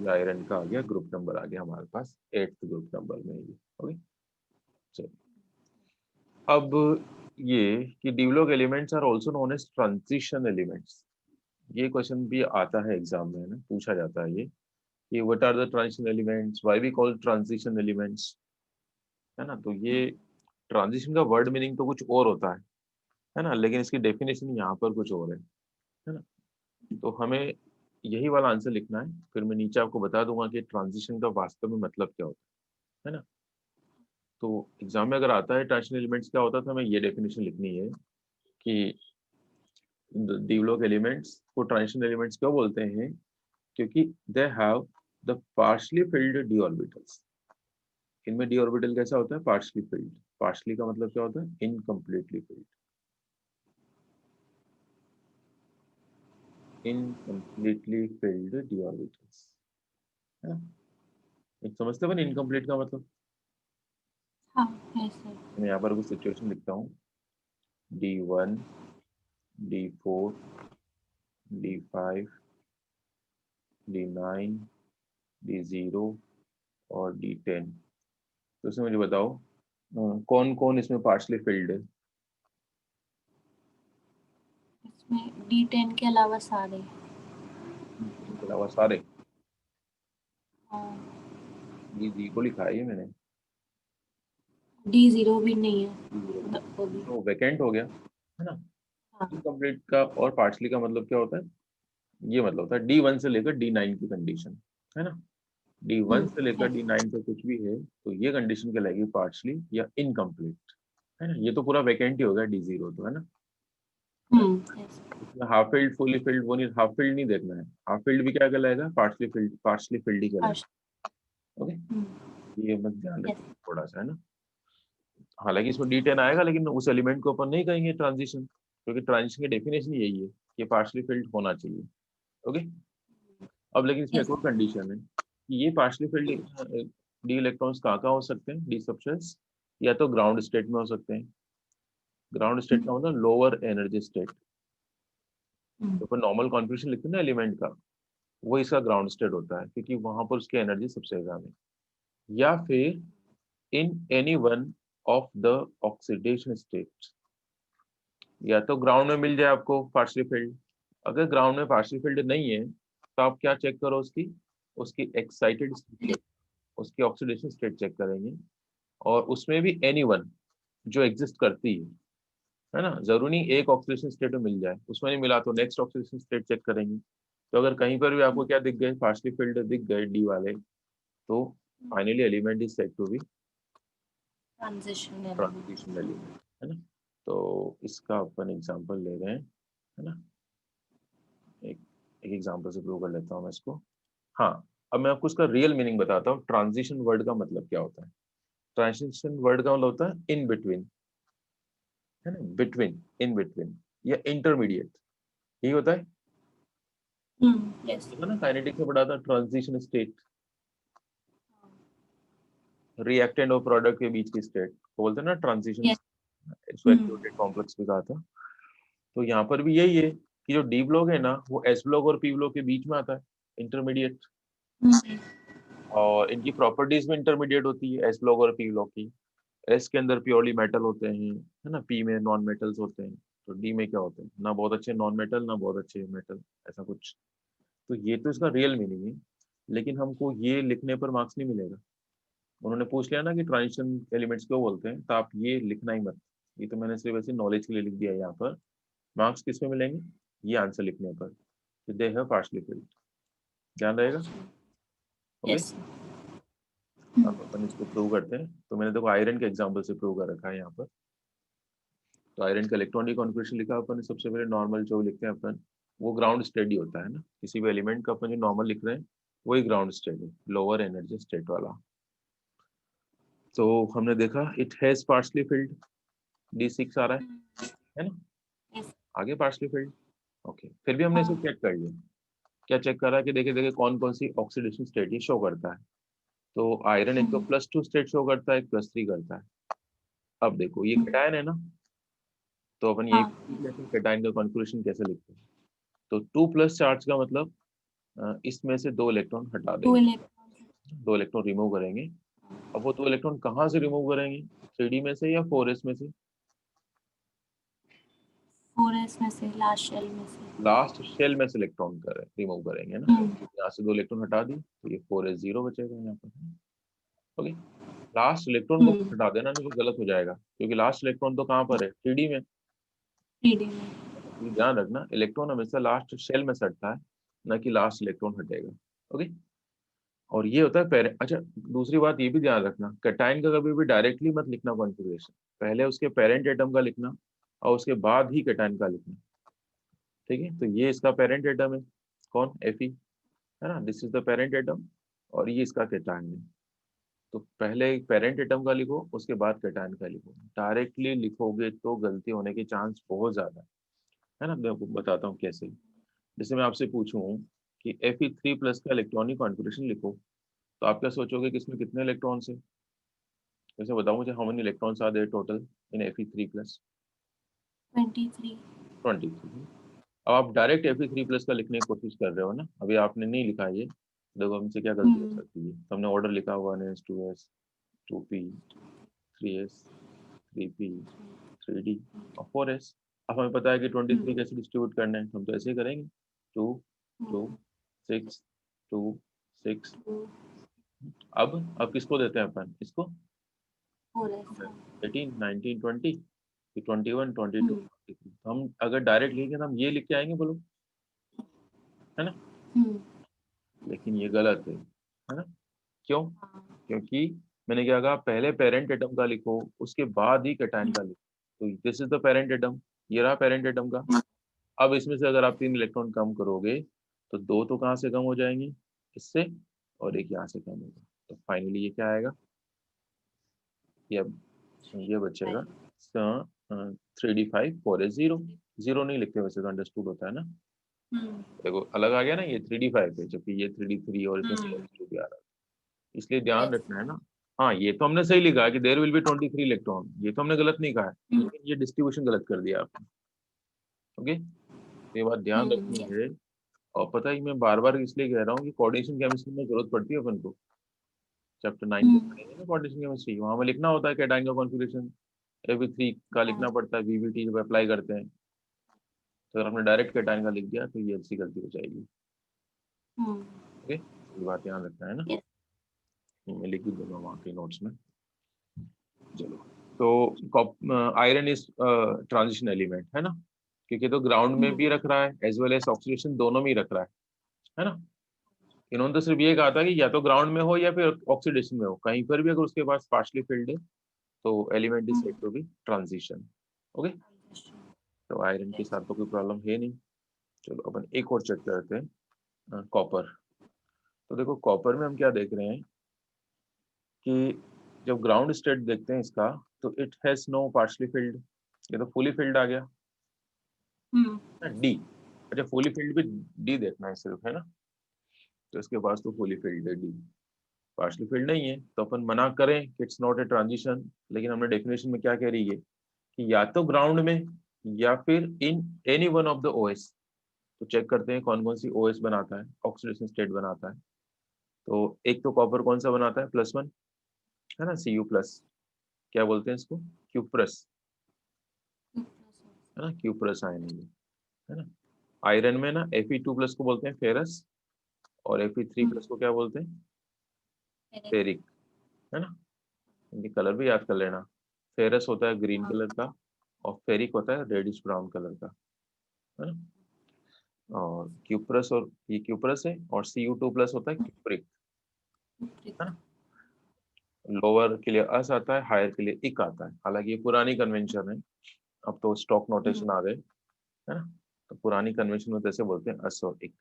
आयरन का आ गया ग्रुप नंबर, आ गया हमारे पास 8th ग्रुप नंबर में ये, ओके। चलो अब ये कि d block elements are also known as transition elements, ये क्वेश्चन भी आता है एग्जाम में ना, पूछा जाता है ये कि what are the transition elements, why we call transition elements, है ना। तो ये ट्रांजिशन का वर्ड मीनिंग तो कुछ और होता है ना, लेकिन इसकी डेफिनेशन यहाँ पर कुछ और है ना। तो हमें यही वाला आंसर लिखना है, फिर मैं नीचे आपको बता दूंगा कि ट्रांजिशन का वास्तव में मतलब क्या होता है ना। तो एग्जाम में अगर आता है ट्रांजिशन एलिमेंट्स क्या होता है, तो हमें ये डेफिनेशन लिखनी है कि डी ब्लॉक एलिमेंट्स को ट्रांजिशन एलिमेंट्स क्यों बोलते हैं, क्योंकि they have the partially field D orbitals. इनमें डी ऑर्बिटल कैसा होता है, पार्शली फिल्ड, पार्शली का मतलब क्या होता है, incompletely field, incompletely field D orbitals, है ना। एक समझते हो इनकम्प्लीट का मतलब, मैं यहाँ पर कुछ सिचुएशन लिखता हूँ, D1, D4, D5, D9, D0 और D10। तो इसमें मुझे बताओ कौन कौन इसमें पार्शली फिल्ड है, D10 के अलावा सारे। इनके अलावा सारे हाँ, D0 लिखा है ये मैंने, D0 भी नहीं है, D0 मतलब वो भी। तो वैकेंट हो गया है ना। हाँ। इनकम्प्लीट का और पार्शली का मतलब क्या होता है, ये मतलब होता है D1 से लेकर D9 की कंडीशन, है ना। D1 से लेकर yes, D9 तक कुछ भी है तो ये कंडीशन कहलाएगी पार्शली या इनकम्प्लीट, है ना। ये तो पूरा वैकेंट ही हो गया D0 तो, है ना। yes, इसमें हाफ फिल्ड फुली फिल्ड वो नहीं, हाफ फिल्ड नहीं देखना है, हाफ फिल्ड भी क्या कहलाएगा, पार्शली फिल्ड ही कहलाएगा। partial, ओके, ये मत ध्यान yes, रखिए थोड़ा सा, है ना। हालांकि इसमें D10 आएगा लेकिन उस एलिमेंट को अपन नहीं कहेंगे ट्रांजिशन, क्योंकि ट्रांजिशन की डेफिनेशन यही है कि पार्शली फिल्ड होना चाहिए। ओके, अब लेकिन इसमें एक yes, और कंडीशन है कि ये पार्शली फिल्ड डी इलेक्ट्रॉन्स कहाँ कहाँ हो सकते हैं, डी सबशेल्स, या तो ग्राउंड स्टेट में हो सकते हैं। ग्राउंड स्टेट का मतलब लोअर एनर्जी स्टेट, तो अपन नॉर्मल कॉन्फ़िगरेशन लिखते हैं ना एलिमेंट का, वो इसका ग्राउंड स्टेट होता है क्योंकि वहां पर उसकी एनर्जी सबसे ज्यादा है। या फिर in any one of the oxidation state, या तो ग्राउंड में मिल जाए आपको पार्शियल फील्ड, अगर ग्राउंड में पार्शियल फील्ड नहीं है तो आप क्या चेक करो, उसकी उसकी एक्साइटेड स्टेट, उसकी ऑक्सीडेशन स्टेट चेक करेंगे, और उसमें भी एनी वन जो एग्जिस्ट करती है ना, जरूरी नहीं एक ऑक्सीडेशन स्टेट में मिल जाए, उसमें नहीं मिला तो नेक्स्ट ऑक्सीडेशन स्टेट चेक करेंगे। तो अगर कहीं पर भी आपको क्या दिख गए, पार्शियल फील्ड दिख गए डी वाले, तो finally element is said to be transition element। Transition element, है ना। तो इसका अपन एग्जांपल ले रहे हैं, है ना। एक एक एग्जांपल से प्रूव कर लेता हूँ मैं इसको। हाँ, अब मैं आपको इसका रियल मीनिंग बताता हूँ, ट्रांजिशन वर्ड का मतलब क्या होता है। ट्रांजिशन वर्ड का मतलब होता है इन बिटवीन, है ना, बिटवीन, इन बिटवीन या इंटरमीडिएट, यही होता है। yes, देखो ना काइनेटिक्स में पढ़ा था ट्रांजिशन स्टेट, रिएक्टेंट और प्रोडक्ट के बीच की स्टेट को बोलते हैं ना ट्रांजिशन, yes, इसको एक्टिवेटेड कॉम्प्लेक्स भी कहा था। तो यहाँ पर भी यही है कि जो डी ब्लॉक है ना वो एस ब्लॉक और पी ब्लॉक के बीच में आता है, इंटरमीडिएट। और इनकी प्रॉपर्टीज में इंटरमीडिएट होती है एस ब्लॉक और पी ब्लॉक की। एस के अंदर प्योरली मेटल होते हैं, है ना, पी में नॉन मेटल्स होते हैं, तो डी में क्या होते हैं, ना बहुत अच्छे नॉन मेटल ना बहुत अच्छे मेटल, ऐसा कुछ। तो ये तो इसका रियल मीनिंग है, लेकिन हमको ये लिखने पर मार्क्स नहीं मिलेगा। उन्होंने पूछ लिया ना कि ट्रांजिशन एलिमेंट्स क्यों बोलते हैं, तो आप ये लिखना ही मत, ये तो मैंने सिर्फ ऐसे नॉलेज के लिए लिख दिया है यहाँ पर। मार्क्स किस में मिलेंगे, ये आंसर लिखने पर, दे हैव पार्शली फिल्ड, ध्यान रहेगा। ओके, yes, अब अपन इसको प्रूव करते हैं। तो मैंने देखो आयरन के एग्जांपल से प्रूव कर रखा है यहाँ पर। तो आयरन का इलेक्ट्रॉनिक कॉन्फ़िगरेशन लिखा अपन ने, सबसे पहले नॉर्मल जो लिखते हैं अपन, वो ग्राउंड स्टेट ही होता है ना, किसी भी एलिमेंट का अपन जो नॉर्मल लिख रहे हैं वही ग्राउंड स्टेट है, लोअर एनर्जी स्टेट वाला। तो हमने देखा it has partially field, D6 आ रहा है ना, yes, आगे पार्शली फिल्ड। ओके, फिर भी हमने इसे चेक कर लिया, क्या चेक करा कि देखे देखे कौन कौन सी ऑक्सीडेशन स्टेट ये शो करता है। तो आयरन एक तो +2 स्टेट शो करता है, एक +3 करता है। अब देखो ये कैटायन है ना, तो अपन ये हाँ, सीख लेते हैं कैटायन का कॉन्फ़िगरेशन कैसे लिखते हैं। तो 2+ चार्ज का मतलब इसमें से 2 इलेक्ट्रॉन हटा 2 देंगे, electrons, 2 इलेक्ट्रॉन रिमूव करेंगे। अब वो 2 इलेक्ट्रॉन कहाँ से रिमूव करेंगे, 3D में से या 4s में से, 4s में से, लास्ट शेल में से। लास्ट शेल में से इलेक्ट्रॉन कर रिमूव करेंगे ना। यहाँ से 2 इलेक्ट्रॉन हटा दी तो ये 4s0 बचेगा यहाँ पर। ओके, लास्ट इलेक्ट्रॉन को हटा देना, नहीं तो गलत हो जाएगा, क्योंकि लास्ट इलेक्ट्रॉन तो कहाँ पर है, 3D में। 3D में। ये ध्यान रखना, इलेक्ट्रॉन हमेशा लास्ट शेल में सटता है, ना कि लास्ट इलेक्ट्रॉन हटेगा। ओके, और ये होता है पेरेंट। अच्छा, दूसरी बात ये भी ध्यान रखना, कैटायन का कभी भी डायरेक्टली मत लिखना कॉन्फ़िगरेशन, पहले उसके पेरेंट एटम का लिखना और उसके बाद ही कैटायन का लिखना। ठीक है, तो ये इसका पेरेंट एटम है, कौन, Fe, है ना, this is the parent atom, और ये इसका कैटायन है। तो पहले पेरेंट एटम का लिखो, उसके बाद कैटायन का लिखो। डायरेक्टली लिखोगे तो गलती होने के चांस बहुत ज्यादा है ना। मैं आपको बताता हूँ कैसे। जैसे मैं आपसे पूछूं कि Fe3+ का इलेक्ट्रॉनिक कॉन्फ़िगरेशन लिखो, तो आप क्या सोचोगे कि इसमें कितने इलेक्ट्रॉन्स है। जैसे बताओ मुझे, how many electrons are there total in Fe3+। 23। 23। अब आप डायरेक्ट Fe3+ का लिखने की कोशिश कर रहे हो ना, अभी आपने नहीं लिखा ये, देखो हमसे क्या गलती हो सकती है। तो हमने ऑर्डर लिखा 1s 2s 2p 3s 3p 3d और 4s। अब हमें पता है कि 23 कैसे डिस्ट्रीब्यूट करना है, हम तो ऐसे ही करेंगे 2 2 6 2 6। अब किसको देते हैं अपन इसको, 18 19 20 21 22 23। हम अगर डायरेक्ट लिखेंगे तो हम ये लिख के आएंगे, बोलो, है ना। लेकिन ये गलत है ना। क्यों? क्योंकि मैंने क्या कहा, पहले पेरेंट एटम का लिखो, उसके बाद ही कैटायन का लिखो। तो this is the parent atom, ये रहा पेरेंट एटम का। अब इसमें से अगर आप 3 इलेक्ट्रॉन कम करोगे तो 2 तो कहाँ से कम हो जाएंगे, इससे, और एक यहाँ से कम होगा। तो फाइनली ये क्या आएगा, ये बचेगा 3d5 4s0। जीरो नहीं लिखते वैसे तो, अंडरस्टूड होता है ना। देखो अलग आ गया ना, ये 3d5 है जबकि ये 3d3 और इसमें 4s0 भी आ रहा है, इसलिए ध्यान रखना है ना। हाँ ये तो हमने सही लिखा है कि देयर विल बी 23 इलेक्ट्रॉन, ये तो हमने गलत नहीं कहा है, लेकिन ये डिस्ट्रीब्यूशन गलत कर दिया आपने। ओके, ये बात ध्यान रखनी है। और पता है मैं बार बार इसलिए कह रहा हूँ कि कोऑर्डिनेशन केमिस्ट्री में जरूरत पड़ती है अपन को। चैप्टर 9 में पढ़ेंगे ना कोऑर्डिनेशन केमिस्ट्री, वहां में लिखना होता है कैटायन का कॉन्फ़िगरेशन, Ab3 का लिखना पड़ता है, VBT जब अप्लाई करते हैं। तो अगर हमने डायरेक्ट कैटायन का लिख दिया तो ये अच्छी गलती हो जाएगी। ओके, ये बात ध्यान रखना है ना। मैं लिख भी दूंगा वहाँ के नोट्स में। चलो, तो आयरन इज ट्रांजिशन एलिमेंट है ना, क्योंकि तो ग्राउंड में भी रख रहा है एज वेल एज ऑक्सीडेशन दोनों में ही रख रहा है ना। इन्होंने तो सिर्फ ये कहा था कि या तो ग्राउंड में हो या फिर ऑक्सीडेशन में हो, कहीं पर भी अगर उसके पास पार्शली फिल्ड है तो element is said to be transition. Okay, तो आयरन के साथ तो कोई प्रॉब्लम है नहीं। चलो अपन एक और चेक करते हैं, कॉपर। तो देखो कॉपर में हम क्या देख रहे हैं कि जब ग्राउंड स्टेट देखते हैं इसका, तो it has no partially filled, ये तो फुली फिल्ड आ गया डी। अच्छा फुली फिल्ड भी डी देखना है सिर्फ, है ना। तो इसके पास तो फुली फिल्ड है डी, पार्शली फिल्ड नहीं है, तो अपन मना करें कि इट्स नॉट ए ट्रांजिशन। लेकिन हमने डेफिनेशन में क्या कह रही है कि या तो ग्राउंड में या फिर in any one of the OS. तो चेक करते हैं कौन कौन सी ओएस बनाता है, ऑक्सीडेशन स्टेट बनाता है। तो एक तो कॉपर कौन सा बनाता है, +1 है ना, Cu+, क्या बोलते हैं इसको, क्यूप्रस, है ना, क्यूप्रस आयन है ना। आयरन में ना Fe2+ को बोलते हैं फेरस, और Fe3+ को क्या बोलते हैं, फेरिक, है ना। इनके कलर भी याद कर लेना, फेरस होता है ग्रीन कलर का और फेरिक होता है रेडिश ब्राउन कलर का, है ना। और क्यूप्रस, और ये क्यूप्रस है, और Cu2+ होता है क्यूप्रिक, है ना। लोअर के लिए अस आता है, हायर के लिए इक आता है। हालांकि ये पुरानी कन्वेंशन है, अब तो स्टॉक नोटेशन आ गए, है ना। तो पुरानी कन्वेंशन में तो ऐसे बोलते हैं अस और इक,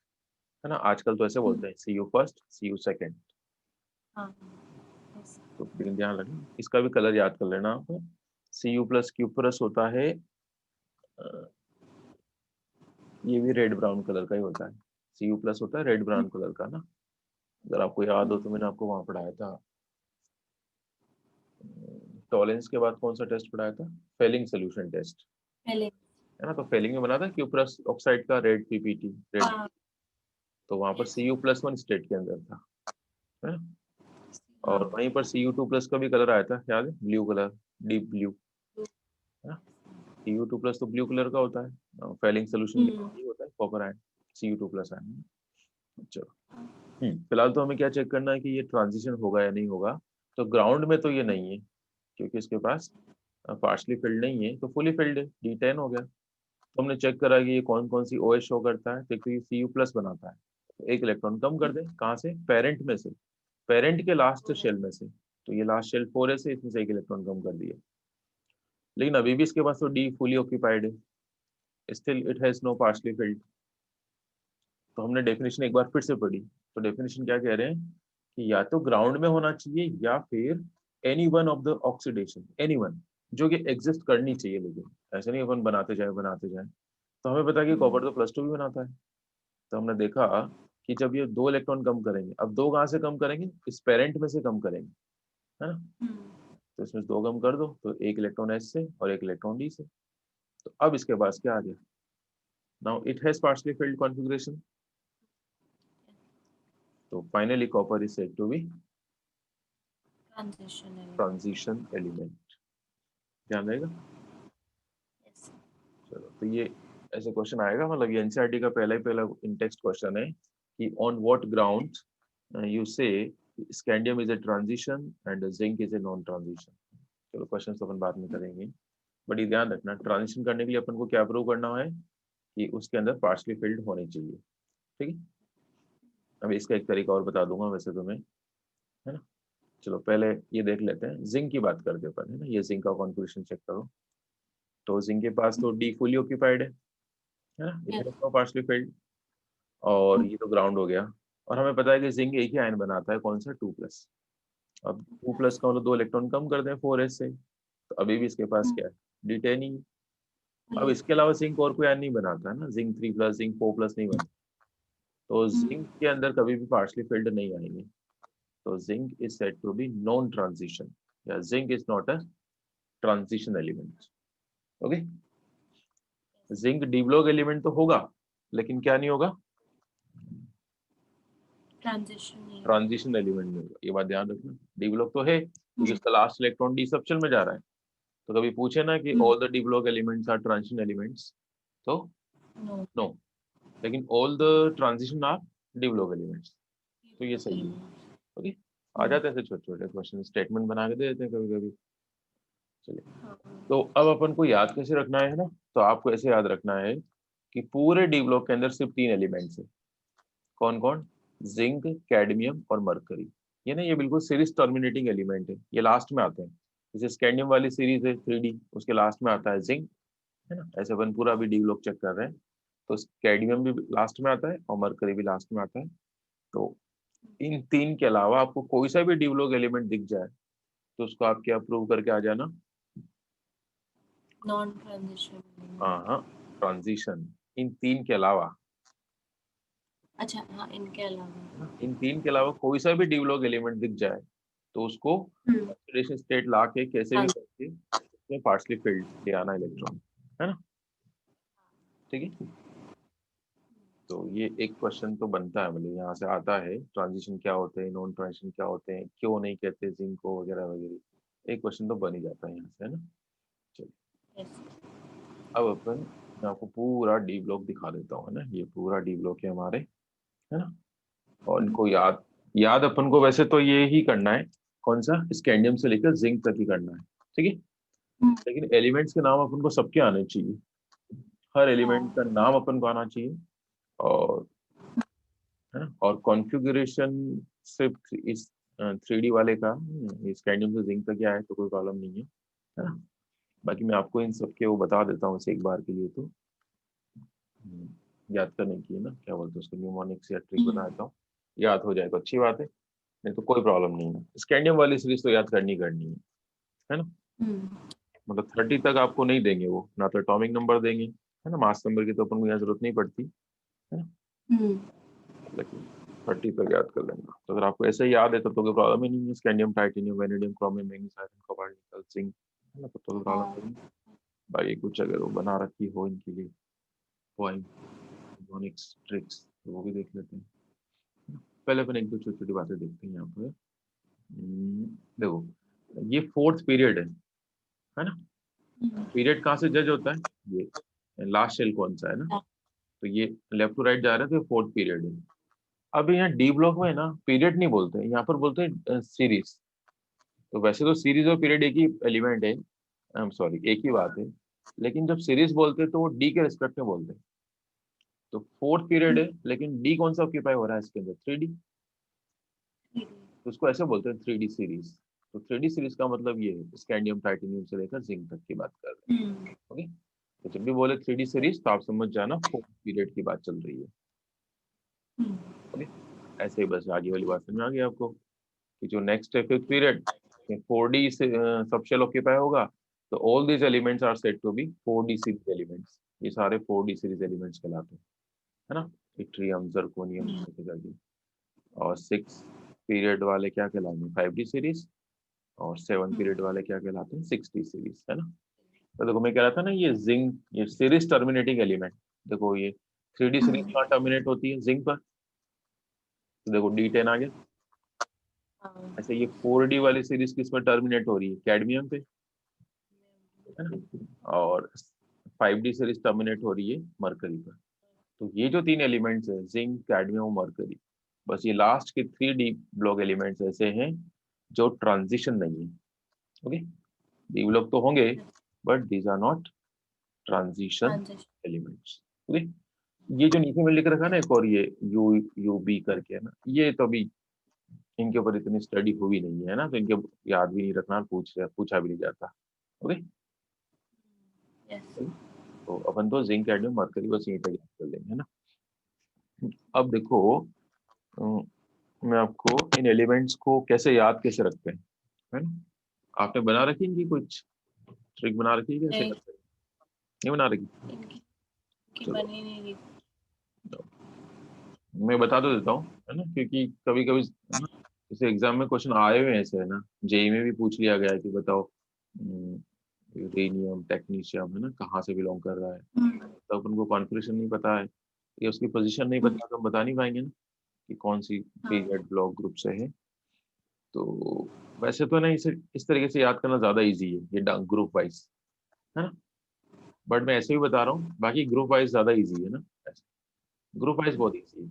है ना। आजकल तो ऐसे बोलते हैं Cu1, Cu2। तो लेकिन ध्यान रखना, इसका भी कलर याद कर लेना आप। Cu+ क्यूप्रस होता है, ये भी रेड ब्राउन कलर का ही होता है। Cu+ होता है रेड ब्राउन कलर का ना, अगर आपको याद हो तो मैंने आपको वहां पढ़ाया था। टॉलेंस के बाद कौन सा टेस्ट पढ़ाया था, फेलिंग सोल्यूशन टेस्ट, है ना। तो फेलिंग में बना था क्यूप्रस ऑक्साइड का रेड पीपीटी, रेड। तो वहां पर Cu+1 स्टेट के अंदर था, है ना। और वहीं पर Cu2+ का भी कलर आया था, याद है, ब्लू कलर, डीप ब्लू, है ना। Cu2+ तो ब्लू कलर का होता है, फेलिंग सोल्यूशन के लिए होता है कॉपर आयन, Cu2+ आयन। चलो, फिलहाल तो हमें क्या चेक करना है कि ये ट्रांजिशन होगा या नहीं होगा। तो ग्राउंड में तो ये नहीं है, क्योंकि इसके पास पार्शली फिल्ड नहीं है, तो फुली फिल्ड है, D10 हो गया। तो हमने चेक करा कि ये कौन कौन सी OH शो करता है, तो ये Cu+ बनाता है। तो एक इलेक्ट्रॉन कम कर दे, कहाँ से, पेरेंट में से, पेरेंट के लास्ट शेल में से। तो ये लास्ट शेल 4s है, इसमें से एक इलेक्ट्रॉन कम कर दिया। लेकिन अभी भी इसके पास तो D फुली ऑक्यूपाइड है, still it has no partially filled. तो हमने डेफिनेशन एक बार फिर से पढ़ी, तो डेफिनेशन क्या कह रहे हैं कि या तो ग्राउंड में होना चाहिए या फिर any one of the oxidation, any one, जो कि एग्जिस्ट करनी चाहिए, लेकिन ऐसे नहीं अपन बनाते जाए बनाते जाए। तो हमें पता है कि कॉपर तो +2 भी बनाता है। तो हमने देखा कि जब ये 2 इलेक्ट्रॉन कम करेंगे, अब 2 कहाँ से कम करेंगे, इस पेरेंट में से कम करेंगे, है ना। तो इसमें 2 कम कर दो तो एक इलेक्ट्रॉन S से और एक इलेक्ट्रॉन D से। तो अब इसके पास क्या आ गया, now it has partially filled configuration. तो finally copper is said to be transition element, ध्यान रहेगा। चलो, तो ये ऐसे क्वेश्चन आएगा, मतलब ये एनसीईआरटी का पहला ही पहला इन टेक्स्ट क्वेश्चन है कि ऑन व्हाट ग्राउंड यू से scandium is a transition and zinc is a non transition. चलो क्वेश्चन तो अपन बाद में करेंगे, बट ये ध्यान रखना, ट्रांजिशन करने के लिए अपन को क्या प्रूव करना है कि उसके अंदर पार्शली फिल्ड होने चाहिए। ठीक है, अब इसका एक तरीका और बता दूंगा वैसे तुम्हें, है ना। चलो पहले ये देख लेते हैं, जिंक की बात करते अपन, है ना। ये जिंक का कॉन्फ़िगरेशन चेक करो। तो जिंक के पास तो डी फुली ऑक्यूपाइड है ना, Yes. इधर तो पार्शली फिल्ड, और ये तो ग्राउंड हो गया। और हमें पता है कि जिंक एक ही आयन बनाता है, कौन सा, 2+। अब 2+ का मतलब 2 इलेक्ट्रॉन कम कर दें 4s से, तो अभी भी इसके पास क्या है, D10 ही। अब इसके अलावा जिंक और कोई आयन नहीं बनाता है ना, जिंक 3+, जिंक 4+ नहीं बनता, तो जिंक के अंदर कभी भी पार्शली फिल्ड नहीं आएंगे। तो zinc is said to be non transition, या zinc is not a transition element. Okay, zinc d block element तो होगा, लेकिन क्या नहीं होगा, ट्रांजिशन एलिमेंट नहीं होगा। ये बात ध्यान रखना, डी ब्लॉक तो है क्योंकि उसका लास्ट इलेक्ट्रॉन डी सबशेल में जा रहा है। तो कभी पूछे ना कि all the d block elements are transition elements, तो नो, लेकिन all the transition are d block elements, तो ये सही है। ओके, आ जाते हैं ऐसे छोटे छोटे क्वेश्चन, स्टेटमेंट बना के दे देते हैं कभी कभी। चलिए, तो अब अपन को याद कैसे रखना है ना, तो आपको ऐसे याद रखना है कि पूरे डी ब्लॉक के अंदर सिर्फ 3 एलिमेंट्स है। कौन कौन, जिंक, कैडमियम और मरकरी। ये ना, ये बिल्कुल सीरीज टर्मिनेटिंग एलिमेंट है, ये लास्ट में आते हैं। जैसे स्कैंडियम वाली सीरीज है 3D, उसके लास्ट में आता है जिंक, है ना। ऐसे अपन पूरा अभी डी ब्लॉक चेक कर रहे हैं, तो कैडमियम भी लास्ट में आता है और मरकरी भी लास्ट में आता है। तो इन 3 के अलावा आपको कोई सा भी डी ब्लॉक एलिमेंट दिख जाए, तो उसको आप क्या प्रूव करके आ जाना, नॉन ट्रांजिशन। हाँ हाँ, ट्रांजिशन। इन 3 के अलावा, अच्छा हाँ, इनके अलावा। है ना, इन 3 के अलावा कोई सा भी डी ब्लॉक एलिमेंट दिख जाए, तो उसको ऑक्सीडेशन स्टेट ला के कैसे भी करके उसमें पार्शली फिल्ड ले आना इलेक्ट्रॉन, है ना। ठीक है, तो ये एक क्वेश्चन तो बनता है, मतलब यहाँ से आता है, ट्रांजिशन क्या होते हैं, नॉन ट्रांजिशन क्या होते हैं, क्यों नहीं कहते जिंक को, वगैरह वगैरह, एक क्वेश्चन तो बन ही जाता है यहाँ से, है ना। चलिए, अब अपन, मैं आपको पूरा डी ब्लॉक दिखा देता हूँ, है ना। ये पूरा डी ब्लॉक है हमारे, है ना। और इनको याद याद अपन को वैसे तो ये ही करना है, कौन सा, स्कैंडियम से लेकर जिंक तक ही करना है, ठीक है। लेकिन एलिमेंट्स के नाम अपन को सबके आने चाहिए, हर एलिमेंट का नाम अपन को आना चाहिए। और, है ना, और कॉन्फ़िगरेशन सिर्फ इस 3D वाले का, स्कैंडियम से जिंक तक ही आए तो कोई प्रॉब्लम नहीं है ना। बाकी मैं आपको इन सबके वो बता देता हूँ इसे एक बार के लिए, तो याद करने की है ना, क्या बोलते हैं उसको, न्यूमोनिक्स या ट्रिक बता देता हूँ, याद हो जाए तो अच्छी बात है, नहीं तो कोई प्रॉब्लम नहीं है। स्कैंडियम वाली सीरीज तो याद करनी है ना। मतलब 30 तक आपको नहीं देंगे वो, ना तो एटॉमिक नंबर देंगे, है ना, मास नंबर की तो अपन को यहाँ जरूरत नहीं पड़ती, है ना। लेकिन 30 तक याद कर लेना, तो अगर आपको ऐसे ही याद है तो कोई प्रॉब्लम ही नहीं है। Scandium, titanium, vanadium, chromium, manganese, iron, cobalt, निकल, जिंक, है ना, तो कोई प्रॉब्लम नहीं है। बाकी कुछ अगर वो बना रखी हो इनके लिए पॉइंट, न्यूमोनिक्स ट्रिक्स, तो वो भी देख लेते हैं। पहले अपन एक दो छोटी छोटी बातें देखते हैं यहाँ पर। देखो, ये 4th पीरियड है ना। पीरियड कहाँ से जज होता है, ये लास्ट सेल कौन सा है ना, तो ये लेफ्ट टू राइट जा रहा है, तो 4th पीरियड है। अब यहाँ डी ब्लॉक में ना पीरियड नहीं बोलते हैं, यहाँ पर बोलते हैं सीरीज। तो वैसे तो सीरीज और पीरियड एक ही एलिमेंट है, आई एम सॉरी, एक ही बात है, लेकिन जब सीरीज बोलते हैं तो वो डी के रिस्पेक्ट में बोलते हैं। तो 4th पीरियड है, लेकिन डी कौन सा ऑक्यूपाई हो रहा है इसके अंदर, 3D, तो उसको ऐसे बोलते हैं 3D सीरीज। तो 3D सीरीज का मतलब ये है, स्कैंडियम, टाइटेनियम से लेकर जिंक तक की बात कर रहे हैं। ओके, तो जब भी बोले 3D सीरीज तो आप समझ जाना 4th पीरियड की बात चल रही है। ओके, ऐसे ही बस आगे वाली बात समझ में आ गई आपको कि जो नेक्स्ट है 5th पीरियड, 4D से सबशेल ऑक्यूपाई होगा, तो all these elements are said to be 4D series elements. ये सारे 4D सीरीज एलिमेंट्स कहलाते हैं, है ना, इट्रियम, जर्कोनियम, ऐसे करके। और 6 पीरियड वाले क्या कहलाएंगे, 5D सीरीज, और 7 पीरियड वाले क्या कहलाते हैं, 6D सीरीज, है ना। तो देखो मैं कह रहा था ना, ये जिंक, ये सीरीज टर्मिनेटिंग एलिमेंट, देखो ये 3D सीरीज कहाँ टर्मिनेट होती है, जिंक पर, तो देखो D10 आ गया। ऐसे ये 4D वाली सीरीज किस पर टर्मिनेट हो रही है, कैडमियम पे, है ना। और 5D सीरीज टर्मिनेट हो रही है मरकरी पर। तो ये जो 3 एलिमेंट्स है, जिंक, कैडमियम और मरकरी, बस ये लास्ट के 3D ब्लॉक एलिमेंट्स ऐसे हैं जो ट्रांजिशन नहीं है। ओके, डी ब्लॉक तो होंगे but these are not transition transition. Elements. Okay, ये जो नीचे में लिख रखा है ना एक और ये यू यू बी करके है ना, ये तो अभी इनके ऊपर इतनी स्टडी हुई नहीं है ना, तो इनके याद भी नहीं रखना, पूछा भी नहीं जाता। Okay, yes. तो अपन तो जिंक, कैडमियम, मरकरी बस यहीं तक याद कर लेंगे, है ना। अब देखो, मैं आपको इन एलिमेंट्स को कैसे याद कैसे रखते हैं, है ना। आपने बना रखी इनकी कुछ ट्रिक बना रखी है कैसे नहीं, करते हैं? नहीं बना रखी? इनकी चलो बनी नहीं रही। मैं बता तो देता हूँ, है ना, क्योंकि कभी कभी है ना, जैसे एग्जाम में क्वेश्चन आए हुए हैं ऐसे, है ना, जेई में भी पूछ लिया गया है कि बताओ यूरेनियम, टेक्नीशियम, है ना, कहाँ से बिलोंग कर रहा है। तो अपन को कॉन्फ़िगरेशन नहीं पता है या उसकी पोजीशन नहीं पता, तो हम बता नहीं पाएंगे ना कि कौन सी पीरियड ब्लॉक ग्रुप से है। तो वैसे तो ना इसे इस तरीके से याद करना ज्यादा इजी है, ये ग्रुप वाइज, है ना, बट मैं ऐसे ही बता रहा हूँ, बाकी ग्रुप वाइज ज्यादा इजी है ना, ग्रुप वाइज बहुत इजी है।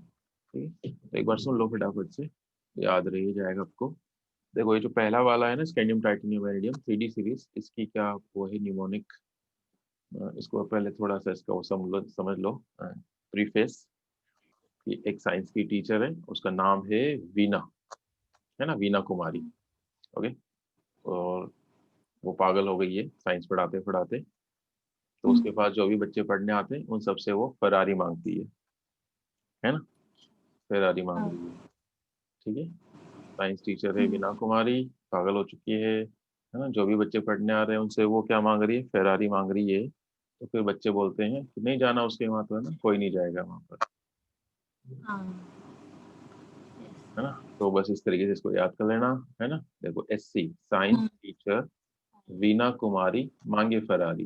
ठीक है, तो एक बार सुन लो फटाफट से, याद रह जाएगा आपको। देखो ये जो पहला वाला है ना, scandium titanium vanadium 3D series, इसकी क्या वो है निमोनिक, इसको पहले थोड़ा सा इसका वो समझ लो प्रीफेस। कि एक साइंस की टीचर है, उसका नाम है वीना, है ना, वीना कुमारी। ओके, और वो पागल हो गई है साइंस पढ़ाते पढ़ाते, तो उसके पास जो भी बच्चे पढ़ने आते हैं उन सबसे वो फरारी मांगती है ना, फरारी मांग रही है। ठीक है, साइंस टीचर है वीना कुमारी, पागल हो चुकी है ना, जो भी बच्चे पढ़ने आ रहे हैं उनसे वो क्या मांग रही है, फेरारी मांग रही है। तो फिर बच्चे बोलते हैं कि नहीं जाना उसके वहां, तो है ना, कोई नहीं जाएगा वहां पर, है ना। तो बस इस तरीके से इसको याद कर लेना, है ना। देखो SC साइंस टीचर वीना कुमारी मांगे फरारी,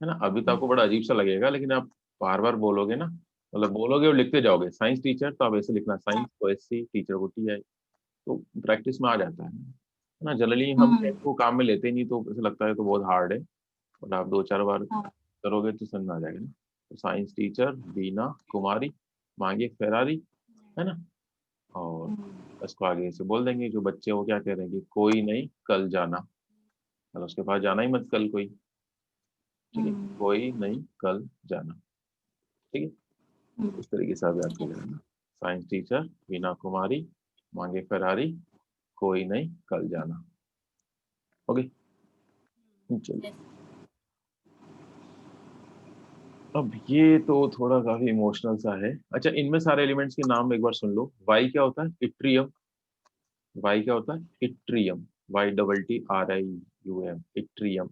है ना। अभी तो आपको बड़ा अजीब सा लगेगा, लेकिन आप बार बार बोलोगे ना, मतलब बोलोगे और लिखते जाओगे, साइंस टीचर तो आप ऐसे लिखना, साइंस को SC, टीचर को TI, तो प्रैक्टिस में आ जाता है ना। जनरली हम इसको काम में लेते ही नहीं, तो ऐसा लगता है तो बहुत हार्ड है, और आप 2-4 बार करोगे तो समझ में आ जाएगा ना। तो साइंस टीचर वीना कुमारी मांगे फेरारी, है ना। और इसको आगे से बोल देंगे, जो बच्चे वो क्या कह रहे हैं कि कोई नहीं कल जाना, मतलब उसके पास जाना ही मत कल कोई। ठीक है, कोई नहीं कल जाना। ठीक है, इस तरीके से आप याद कर लेना। साइंस टीचर वीना कुमारी मांगे फरारी, कोई नहीं कल जाना। ओके, चलिए। अब ये तो थोड़ा काफी इमोशनल सा है। अच्छा, इनमें सारे एलिमेंट्स के नाम एक बार सुन लो। वाई क्या होता है? इट्रियम। वाई क्या होता है? Yttrium, YTTRIUM, yttrium.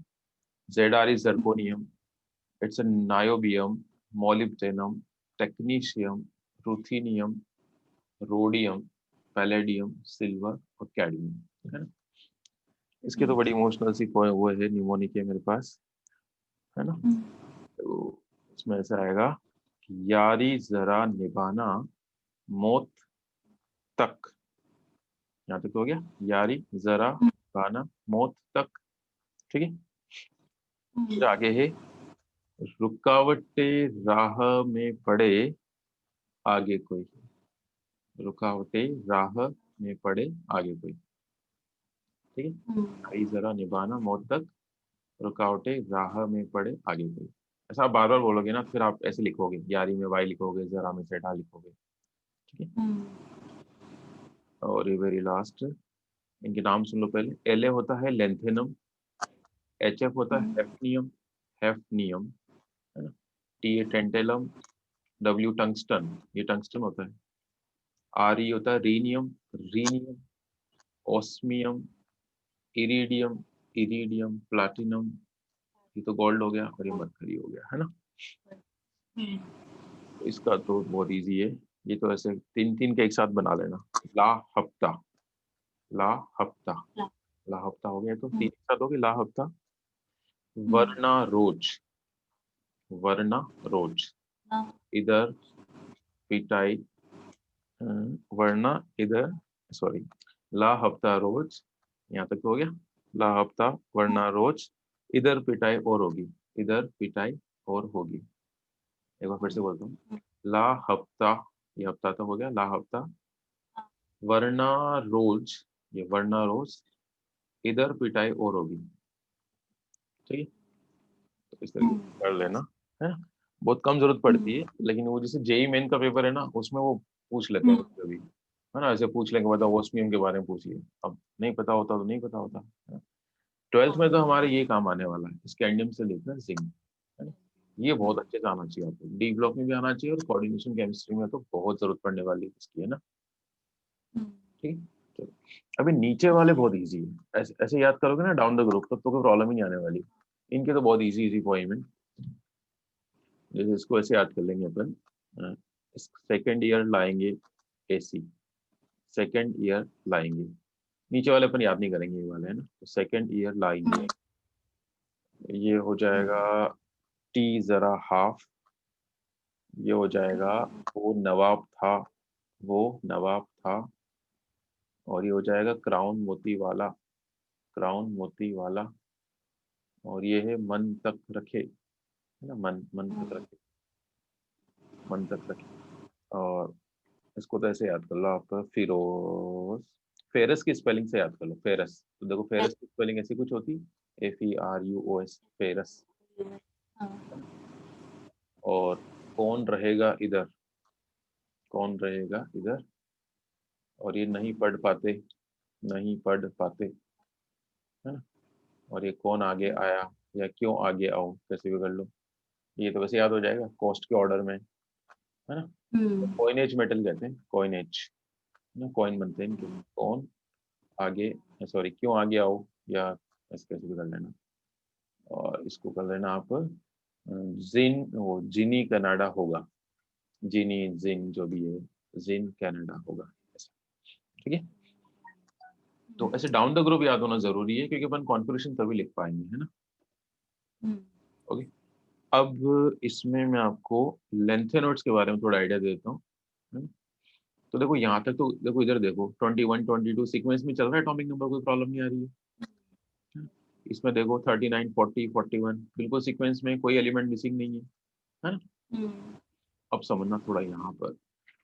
ZR is zirconium, it's a niobium, molybdenum, technetium, ruthenium, rhodium, palladium, silver और कैडमियम, है ना। इसके तो बड़ी इमोशनल सी वो है, निमोनिक है मेरे पास, है ना। तो इसमें ऐसा आएगा कि यारी जरा निभाना मौत तक, यहाँ तक हो गया, यारी जरा निभाना मौत तक। ठीक है, फिर आगे है रुकावटे राह में पड़े आगे कोई, रुकावटे राह में पड़े आगे कोई। ठीक है, यारी जरा निभाना मौत तक, रुकावटे राह में पड़े आगे कोई। ऐसा आप बार बार बोलोगे ना, फिर आप ऐसे लिखोगे, यारी में वाई लिखोगे, जरा में सेठा लिखोगे। ठीक है, और ये वेरी लास्ट, इनके नाम सुन लो पहले। LA होता है लेंथेनम, HF होता है हेफनियम, हेफनियम, है ना। TA टेंटेलम, W टंगस्टन, ये टंगस्टन होता है। RE होता है rhenium, rhenium, osmium, iridium, iridium, platinum, ये तो गोल्ड हो गया, और ये मरकरी हो गया, है ना। तो इसका तो बहुत इजी है, ये तो ऐसे तीन तीन के एक साथ बना लेना। ला हफ्ता, ला हफ्ता, ला हफ्ता हो गया, तो तीन एक साथ हो गए, ला हफ्ता। वरना रोज, वरना रोज, इधर पिटाई, वरना इधर, सॉरी, ला हफ्ता रोज, यहाँ तक हो गया, ला हफ्ता वरना रोज, इधर पिटाई और होगी, इधर पिटाई और होगी। एक बार फिर से बोलता हूँ, ला हफ्ता, ये हफ्ता तो हो गया, ला हफ्ता, वरना रोज, ये वरना रोज, इधर पिटाई और होगी। ठीक है, तो इस तरीके से कर लेना है। बहुत कम जरूरत पड़ती है, लेकिन वो जैसे जेई मेन का पेपर है ना, उसमें वो पूछ लेते हैं कभी, है ना, ऐसे पूछ लेंगे, बताओ ओस्मियम के बारे में पूछिए, अब नहीं पता होता तो नहीं पता होता है। 12th में तो हमारे ये काम आने वाला है, स्कैंडियम से लेकर जिंक, है ना, ये बहुत अच्छे से आना चाहिए आपको, डी ब्लॉक में भी आना चाहिए, और कोऑर्डिनेशन केमिस्ट्री में तो बहुत जरूरत पड़ने वाली है इसकी, है ना। ठीक है, चलो। अभी नीचे वाले बहुत इजी है, ऐसे ऐसे याद करोगे ना डाउन द ग्रुप, तब तो कोई प्रॉब्लम ही नहीं आने वाली। इनके तो बहुत इजी इजी पोइम है, जैसे इसको ऐसे याद कर लेंगे अपन, सेकेंड ईयर लाएंगे एसी, सेकेंड ईयर लाएंगे, नीचे वाले अपन याद नहीं करेंगे, ये वाले है ना, तो सेकेंड ईयर लाएंगे, ये हो जाएगा टी जरा हाफ, ये हो जाएगा वो नवाब था, वो नवाब था, और ये हो जाएगा क्राउन मोती वाला, क्राउन मोती वाला, और ये है मन तक रखे, है ना, मन मन तक रखे, मन तक रखे। और इसको तो ऐसे याद कर लो आप, फिरोज, फेरस की स्पेलिंग से याद कर लो, फेरस, तो देखो फेरस की स्पेलिंग ऐसी कुछ होती, FERUOS, फेरस। और कौन रहेगा इधर, कौन रहेगा इधर, और ये नहीं पढ़ पाते, नहीं पढ़ पाते, है ना, और ये कौन आगे आया, या क्यों आगे आओ, कैसे भी कर लो, ये तो वैसे याद हो जाएगा कॉस्ट के ऑर्डर में, है ना, कॉइनेज मेटल कहते हैं, कॉइनेज, है ना, कॉइन बनते हैं इनके, कौन आगे, सॉरी क्यों आगे आओ, या ऐसे कैसे भी कर लेना, और इसको कर लेना आप जिन, वो जिनी कनाडा होगा, जिनी जिन जो भी है, जिन कनाडा होगा ऐसा। ठीक है, तो ऐसे डाउन द ग्रुप याद होना जरूरी है, क्योंकि अपन कॉन्फ़िगरेशन तभी लिख पाएंगे, है ना। ओके, अब इसमें मैं आपको लेंथेनोड्स के बारे में थोड़ा आइडिया देता हूँ, है ना? तो देखो यहाँ तक तो देखो, इधर देखो 21 22 सीक्वेंस में चल रहा है, एटॉमिक नंबर कोई प्रॉब्लम नहीं आ रही है। इसमें देखो 39 40 41 बिल्कुल सीक्वेंस में, कोई एलिमेंट मिसिंग नहीं है ना। अब समझना थोड़ा यहाँ पर,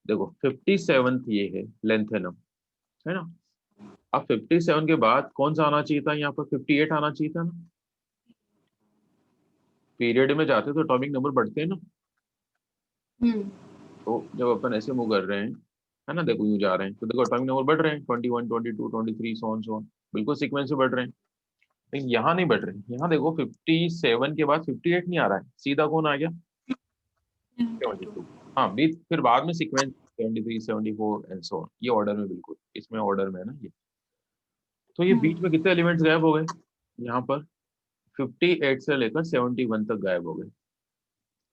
देखो 57th ये है लेंथेनम, है ना। अब 57 के बाद कौन सा आना चाहिए था, यहाँ पर 58 आना चाहिए था ना। पीरियड में जाते तो एटॉमिक नंबर बढ़ते हैं ना, तो जब अपन ऐसे मूव कर रहे हैं, है ना, देखो यूं जा रहे हैं, तो देखो एटॉमिक नंबर बढ़ रहे हैं, 21 22 23 सो ऑन, बिल्कुल सीक्वेंस में बढ़ रहे हैं। लेकिन यहाँ नहीं बढ़ रहे, यहाँ देखो 57 के बाद 58 नहीं आ रहा है, सीधा कौन आ गया, 72। हाँ बीच फिर बाद में सीक्वेंस 73 74 एंड सो ऑन, ये ऑर्डर में, बिल्कुल इसमें ऑर्डर में है ना ये। तो ये बीच में कितने एलिमेंट्स गायब हो गए, यहाँ पर 58 से लेकर 71 तक गायब हो गए।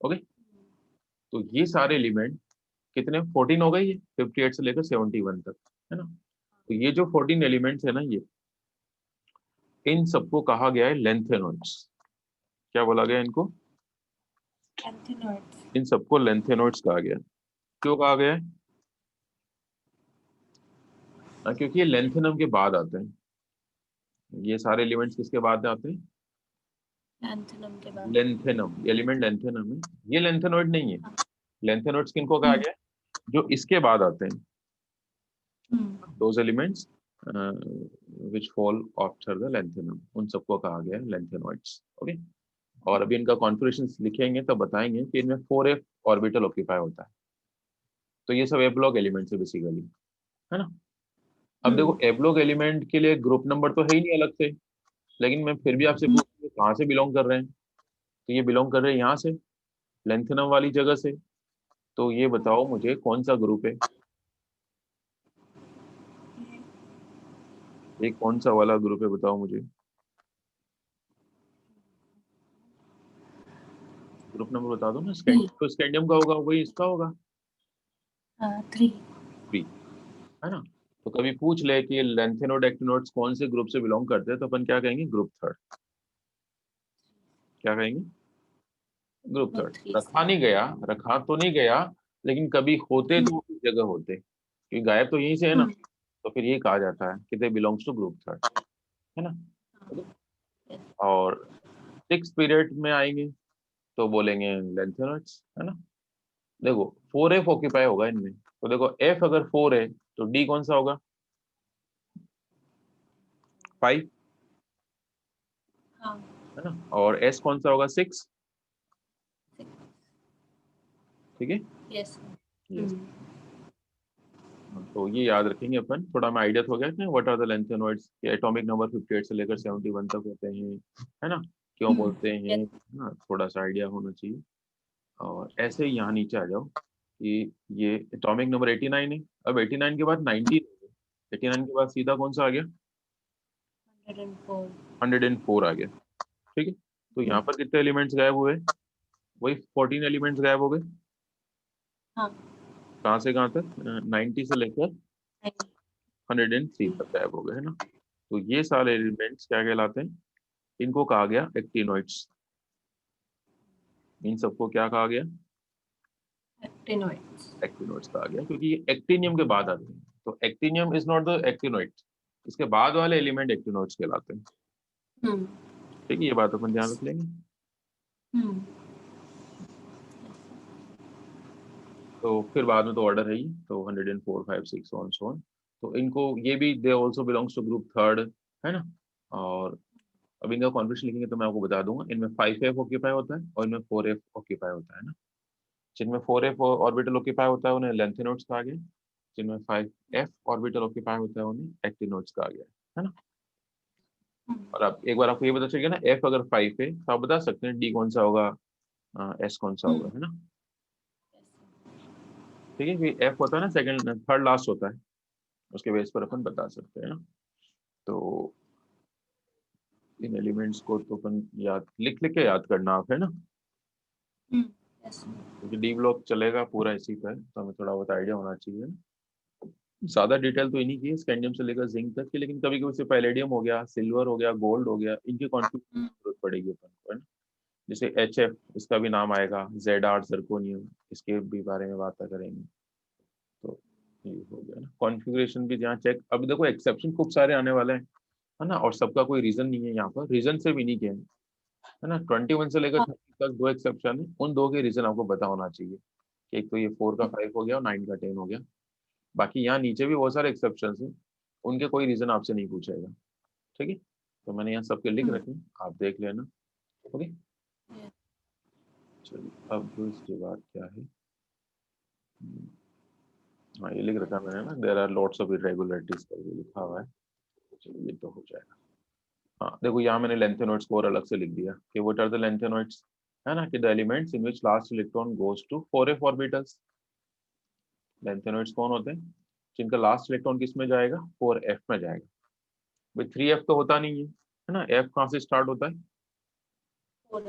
ओके, तो ये सारे एलिमेंट कितने, 14 हो गए, ये 58 से लेकर 71 तक, है ना। तो ये जो 14 एलिमेंट्स है ना, ये इन सबको कहा गया है लेंथेनोइड्स। क्या बोला गया इनको, इन सबको लेंथेनोइड्स कहा गया। क्यों कहा गया है, क्योंकि ये लेंथेनम के बाद आते हैं, ये सारे एलिमेंट्स किसके बाद आते हैं, लेंथेनम, एलिमेंट लेंथेनम है, ये लेंथेनोइड नहीं है। लेंथेनोइड्स किनको कहा गया है, जो इसके बाद आते हैं, those elements which fall after the lanthanum, उन सबको कहा गया है lantanoids। ओके, और अभी इनका कॉन्फ़िगरेशन लिखेंगे तब बताएंगे कि इनमें 4f ऑर्बिटल ऑक्यूपाई होता है। तो ये सब एफ ब्लॉक एलिमेंट्स है बेसिकली, है ना। अब देखो एफ ब्लॉक एलिमेंट के लिए ग्रुप नंबर तो है ही नहीं अलग से, लेकिन मैं फिर भी आपसे पूछूं कहाँ से बिलोंग कर रहे हैं, तो ये बिलोंग कर रहे हैं यहाँ से, लेंथेनम वाली जगह से। तो ये बताओ मुझे कौन सा ग्रुप है, ये कौन सा वाला ग्रुप है, बताओ मुझे। ग्रुप नंबर बता दो ना, स्कैंडियम तो स्कैंडियम का होगा, वही इसका होगा, 3, है ना। तो कभी पूछ ले कि लेंथेनोड एक्टिनोड्स कौन से ग्रुप से बिलोंग करते हैं, तो अपन क्या कहेंगे, ग्रुप थर्ड। क्या कहेंगे, ग्रुप थर्ड। रखा नहीं गया, रखा तो नहीं गया, लेकिन कभी होते तो उस जगह होते, क्योंकि गायब तो यहीं से है ना, तो फिर ये कहा जाता है कि they belongs to group third, है ना। और 6 पीरियड में आएंगे तो बोलेंगे लेंथेनॉइड्स, है ना। देखो 4f ऑक्यूपाई होगा इनमें, तो देखो f अगर 4 है तो d कौन सा होगा, 5, हाँ है ना, और s कौन सा होगा, 6। ठीक है, यस यस। तो ये याद रखेंगे अपन, थोड़ा मैं आइडिया हो गया कि what are the lanthanoids, atomic number 58 से लेकर 71 तक होते हैं, है ना, क्यों बोलते हैं, यस ना, थोड़ा सा आइडिया होना चाहिए। और ऐसे ही यहाँ नीचे आ जाओ कि ये एटॉमिक नंबर 89 है, अब 89 के बाद 90, 89 के बाद सीधा कौन सा आ गया, 104 104 आ गया। ठीक है, तो यहाँ पर कितने एलिमेंट्स गायब हुए, वही 14 एलिमेंट्स गायब हो गए। हाँ कहाँ से कहाँ तक, 90 से लेकर 103 तक गायब हो गए, है ना। तो ये सारे एलिमेंट्स क्या कहलाते हैं, इनको कहा गया एक्टिनोइड्स। इन सबको क्या कहा गया, एक्टिनोइड्स एक्टिनोइड्स कहा गया, क्योंकि ये एक्टिनियम के बाद आते हैं। तो actinium is not the actinoid, इसके बाद वाले एलिमेंट एक्टिनोइड्स कहलाते हैं। हम्म ठीक है, ये बात अपन ध्यान रख लेंगे। हम्म तो फिर बाद में तो ऑर्डर है ही, तो 104, 5, 6 ऑन सो ऑन। तो इनको ये भी they also belongs to group third, है ना। और अब इनका कॉन्फ़िगरेशन लिखेंगे तो मैं आपको बता दूंगा, इनमें 5f ऑक्यूपाई होता है और इनमें 4f ऑक्यूपाई होता है ना। जिनमें 4f ऑर्बिटल ऑक्यूपाई होता है उन्हें लेंथेनोइड्स कहा गया, जिनमें 5f ऑर्बिटल ऑक्यूपाई होता है उन्हें एक्टिनोइड्स कहा गया, है ना। और अब एक बार आपको ये पता चल गया ना, f अगर 5 है तो आप बता सकते हैं d कौन सा होगा, s कौन सा होगा, है ना। ठीक है, कि f होता है ना सेकंड थर्ड लास्ट होता है, उसके बेस पर अपन बता सकते हैं ना। तो इन एलिमेंट्स को तो अपन याद लिख लिख के याद करना आप, है ना, यस क्योंकि डी ब्लॉक चलेगा पूरा इसी पर, तो हमें थोड़ा बहुत आइडिया होना चाहिए ना। ज्यादा डिटेल तो इन्हीं की है, स्कैंडियम से लेकर जिंक तक की, लेकिन कभी कभी से पैलेडियम हो गया, सिल्वर हो गया, गोल्ड हो गया, इनकी कॉन्फ़िगरेशन की जरूरत पड़ेगी अपन को, है ना। जैसे HF, इसका भी नाम आएगा, ZR जर्कोनियम, इसके भी बारे में बात करेंगे। तो ये हो गया ना, कॉन्फ़िगरेशन भी यहाँ चेक। अब देखो एक्सेप्शन खूब सारे आने वाले हैं, है ना, और सबका कोई रीजन नहीं है यहाँ पर, रीजन से भी नहीं किया है ना। 21 से लेकर 30 तक 2 एक्सेप्शन है, उन 2 के रीजन आपको पता होना चाहिए, कि एक तो ये 4 का 5 हो गया और 9 का 10 हो गया। बाकी यहाँ नीचे भी बहुत सारे एक्सेप्शन हैं, उनके कोई रीजन आपसे नहीं पूछेगा। ठीक है, तो मैंने यहाँ सबके लिख रखे हैं, आप देख लेना। ओके, चलिए अब इसके बाद क्या है, हाँ ये लिख रखा है मैंने ना, there are lots of irregularities करके लिखा हुआ है। चलिए ये तो हो जाएगा। हाँ देखो यहाँ मैंने लेंथेनॉइड्स को और अलग से लिख दिया कि व्हाट आर द लेंथेनॉइड्स, है ना, कि the elements in which last electron goes to 4f orbitals. Lanthanoids कौन होते हैं, जिनका लास्ट इलेक्ट्रॉन किस में जाएगा, 4f में जाएगा। भाई 3f तो होता नहीं है ना, f कहाँ से स्टार्ट होता है, 4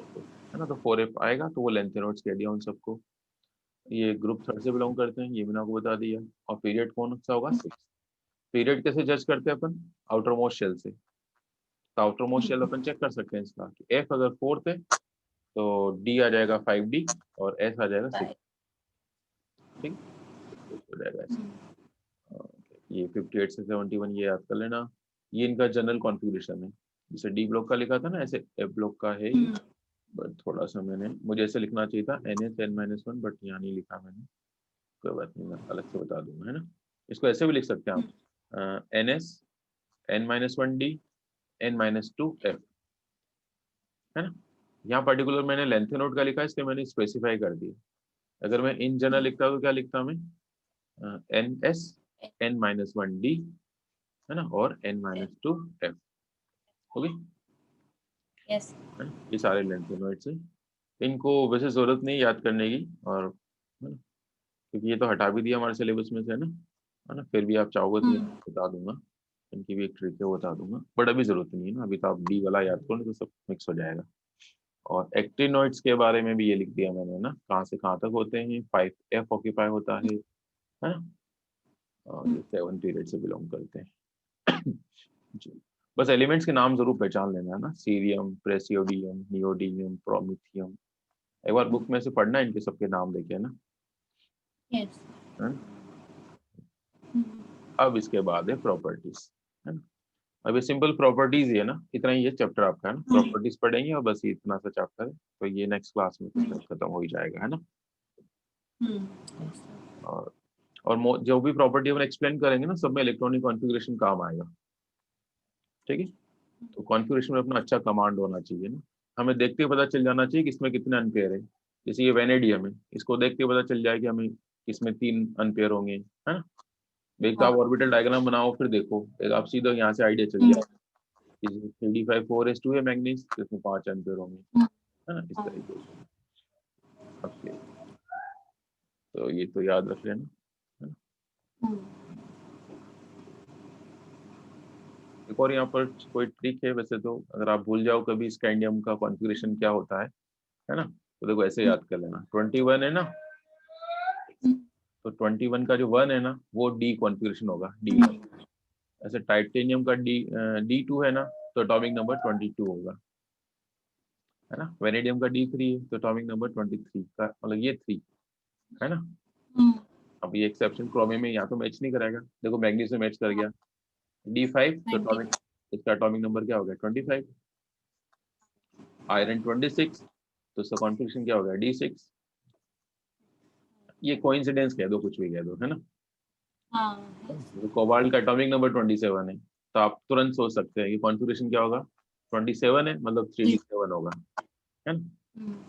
से, है ना, तो 4f आएगा, तो वो लेंथेनॉइड्स कह दिया उन सबको। ये ग्रुप थर्ड से बिलोंग करते हैं, ये मैंने आपको बता दिया। और पीरियड कौन सा होगा, 6। पीरियड कैसे जज करते हैं अपन, आउटर मोस्ट शेल से। तो आउटर मोस्ट शेल अपन चेक कर सकते हैं इसका, कि एफ अगर 4 है तो डी आ जाएगा 5d और एस आ जाएगा 6। ठीक, हो जाएगा ऐसे। ये 58 से 71 ये याद कर लेना। ये इनका जनरल कॉन्फ़िगरेशन है, जैसे डी ब्लॉक का लिखा था ना, ऐसे एफ ब्लॉक का है ये। बट थोड़ा सा मैंने, मुझे ऐसे लिखना चाहिए था NH n-1, बट यहाँ नहीं लिखा मैंने, कोई बात नहीं, मैं अलग से बता दूंगा, है ना। इसको ऐसे भी लिख सकते हैं आप, NS n-1d n-2f, है ना। यहाँ पर्टिकुलर मैंने लेंथेनोड का लिखा है, इसलिए मैंने स्पेसिफाई कर दिया। अगर मैं इन जनरल लिखता तो क्या लिखता मैं, NS n-1d, है ना, और n-2f। ओके, यस है ना, ये सारे लेंथेनोइड्स हैं। इनको वैसे जरूरत नहीं याद करने की, और है ना, क्योंकि ये तो हटा भी दिया हमारे सिलेबस में से, है ना, फिर भी आप चाहोगे तो मैं बता दूंगा, इनकी भी एक ट्रिक है वो बता दूंगा, बट अभी जरूरत नहीं है ना, अभी तो आप डी वाला याद करो, नहीं तो सब मिक्स हो जाएगा। और एक्टिनोइड्स के बारे में भी ये लिख दिया मैंने ना, कहाँ से कहाँ तक होते हैं, 5f ऑक्यूपाई होता है ना, और ये 7 पीरियड से बिलोंग करते हैं। जी, बस एलिमेंट्स के नाम जरूर पहचान लेना है ना, सीरियम, प्रेसियोडियम, नियोडिमियम, प्रोमिथियम। एक बार बुक में से पढ़ना, इनके सबके नाम देखे ना, यस है ना? अब इसके बाद है प्रॉपर्टीज, है ना। अब ये सिंपल प्रॉपर्टीज ही है ना, इतना ही ये चैप्टर आपका है ना, प्रॉपर्टीज पढ़ेंगे और बस ये इतना सा चैप्टर है, तो ये नेक्स्ट क्लास में खत्म हो ही जाएगा है ना। और जो भी प्रॉपर्टी हम एक्सप्लेन करेंगे ना, सब में इलेक्ट्रॉनिक कॉन्फ़िगरेशन काम आएगा, ठीक है। तो कॉन्फ़िगरेशन में अपना अच्छा कमांड होना चाहिए ना, हमें देख के पता चल जाना चाहिए कि इसमें कितने अनपेयर है। जैसे ये वेनेडियम है, इसको देख के पता चल जाए कि हमें इसमें 3 अनपेयर होंगे, है ना। एक तो आप ऑर्बिटल डायग्राम बनाओ, फिर देखो, एक आप सीधा यहाँ से आइडिया चल जाए 3d5 4s2 है मैग्नीज, तो इसमें 5 एम्पीयर होंगे, है ना, इस तरीके से। ओके, तो ये तो याद रख लेना, है ना। एक और यहाँ पर कोई ट्रिक है वैसे, तो अगर आप भूल जाओ कभी स्कैंडियम का कॉन्फ़िगरेशन क्या होता है ना, तो देखो ऐसे याद कर लेना, 21 है ना, तो 21 का जो 1 है ना, वो डी कॉन्फ़िगरेशन होगा, डी। ऐसे टाइटेनियम का D2 है ना, तो एटॉमिक नंबर 22 होगा, है ना। वेनेडियम का D3 है, तो एटॉमिक नंबर 23 का, मतलब ये 3 है ना। अब ये एक्सेप्शन क्रोमियम में यहाँ तो मैच नहीं करेगा, देखो मैग्नीज में मैच कर गया, D5, तो एटॉमिक, इसका एटॉमिक नंबर क्या हो गया 25। आयरन 26, तो इसका कॉन्फ़िगरेशन क्या हो गया D6। ये कोइंसिडेंस कह दो, कुछ भी कह दो, है ना। तो कोबाल्ट का एटॉमिक नंबर 27 है, तो आप तुरंत सोच सकते हैं कि कॉन्फ़िगरेशन क्या होगा, 27 है, मतलब 3d7 होगा, है ना।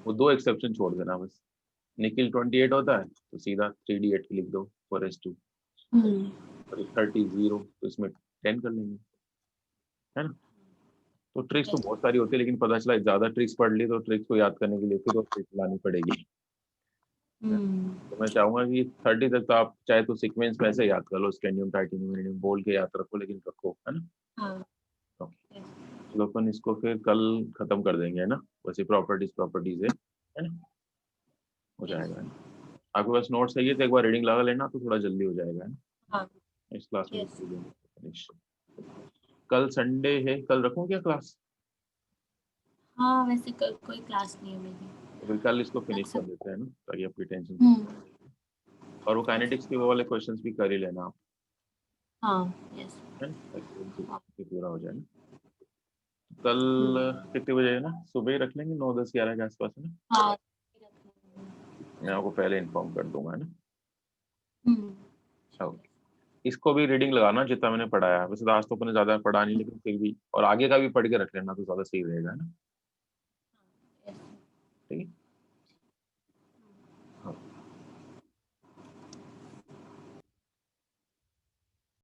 वो 2 एक्सेप्शन छोड़ देना बस, निकिल 28 होता है, तो सीधा 3d8 लिख दो 4s2, और 30 0, तो इसमें 10 कर लेंगे, है ना। तो ट्रिक्स तो बहुत सारी होती है, लेकिन पता चला ज्यादा ट्रिक्स पढ़ ली तो ट्रिक्स को याद करने के लिए फिर वो ट्रिक्स लानी पड़ेगी। तो मैं चाहूंगा कि 30 तक तो आप चाहे तो सीक्वेंस में ऐसे याद कर लो, स्कैंडियम टाइटेनियम वेनेडियम बोल के याद रखो, लेकिन रखो, है ना। ओके, चलो अपन इसको फिर कल खत्म कर देंगे, है ना। वैसे प्रॉपर्टीज है ना, हो जाएगा, है ना। आपके पास नोट्स चाहिए तो एक बार रीडिंग लगा लेना, तो थोड़ा जल्दी हो जाएगा, है ना। इस क्लास में finish। कल संडे है, कल रखूं क्या क्लास? हाँ, वैसे कोई क्लास नहीं है मेरी, तो फिर कल इसको फिनिश कर देते हैं ना, ताकि आपकी टेंशन। और वो काइनेटिक्स के वो वाले क्वेश्चंस भी कर ही लेना आप, यस, है ना, ताकि उनसे पूरा हो जाए ना। कल कितने बजे है ना, सुबह ही रख लेंगे 9 10 11 के आसपास, है ना। मैं आपको पहले इन्फॉर्म कर दूंगा, है ना। ओके, इसको भी रीडिंग लगाना जितना मैंने पढ़ाया है, वैसे तो आज तो अपने ज्यादा पढ़ा नहीं, लेकिन फिर भी, और आगे का भी पढ़ के रख लेना तो ज्यादा सही रहेगा, है ना। ठीक है।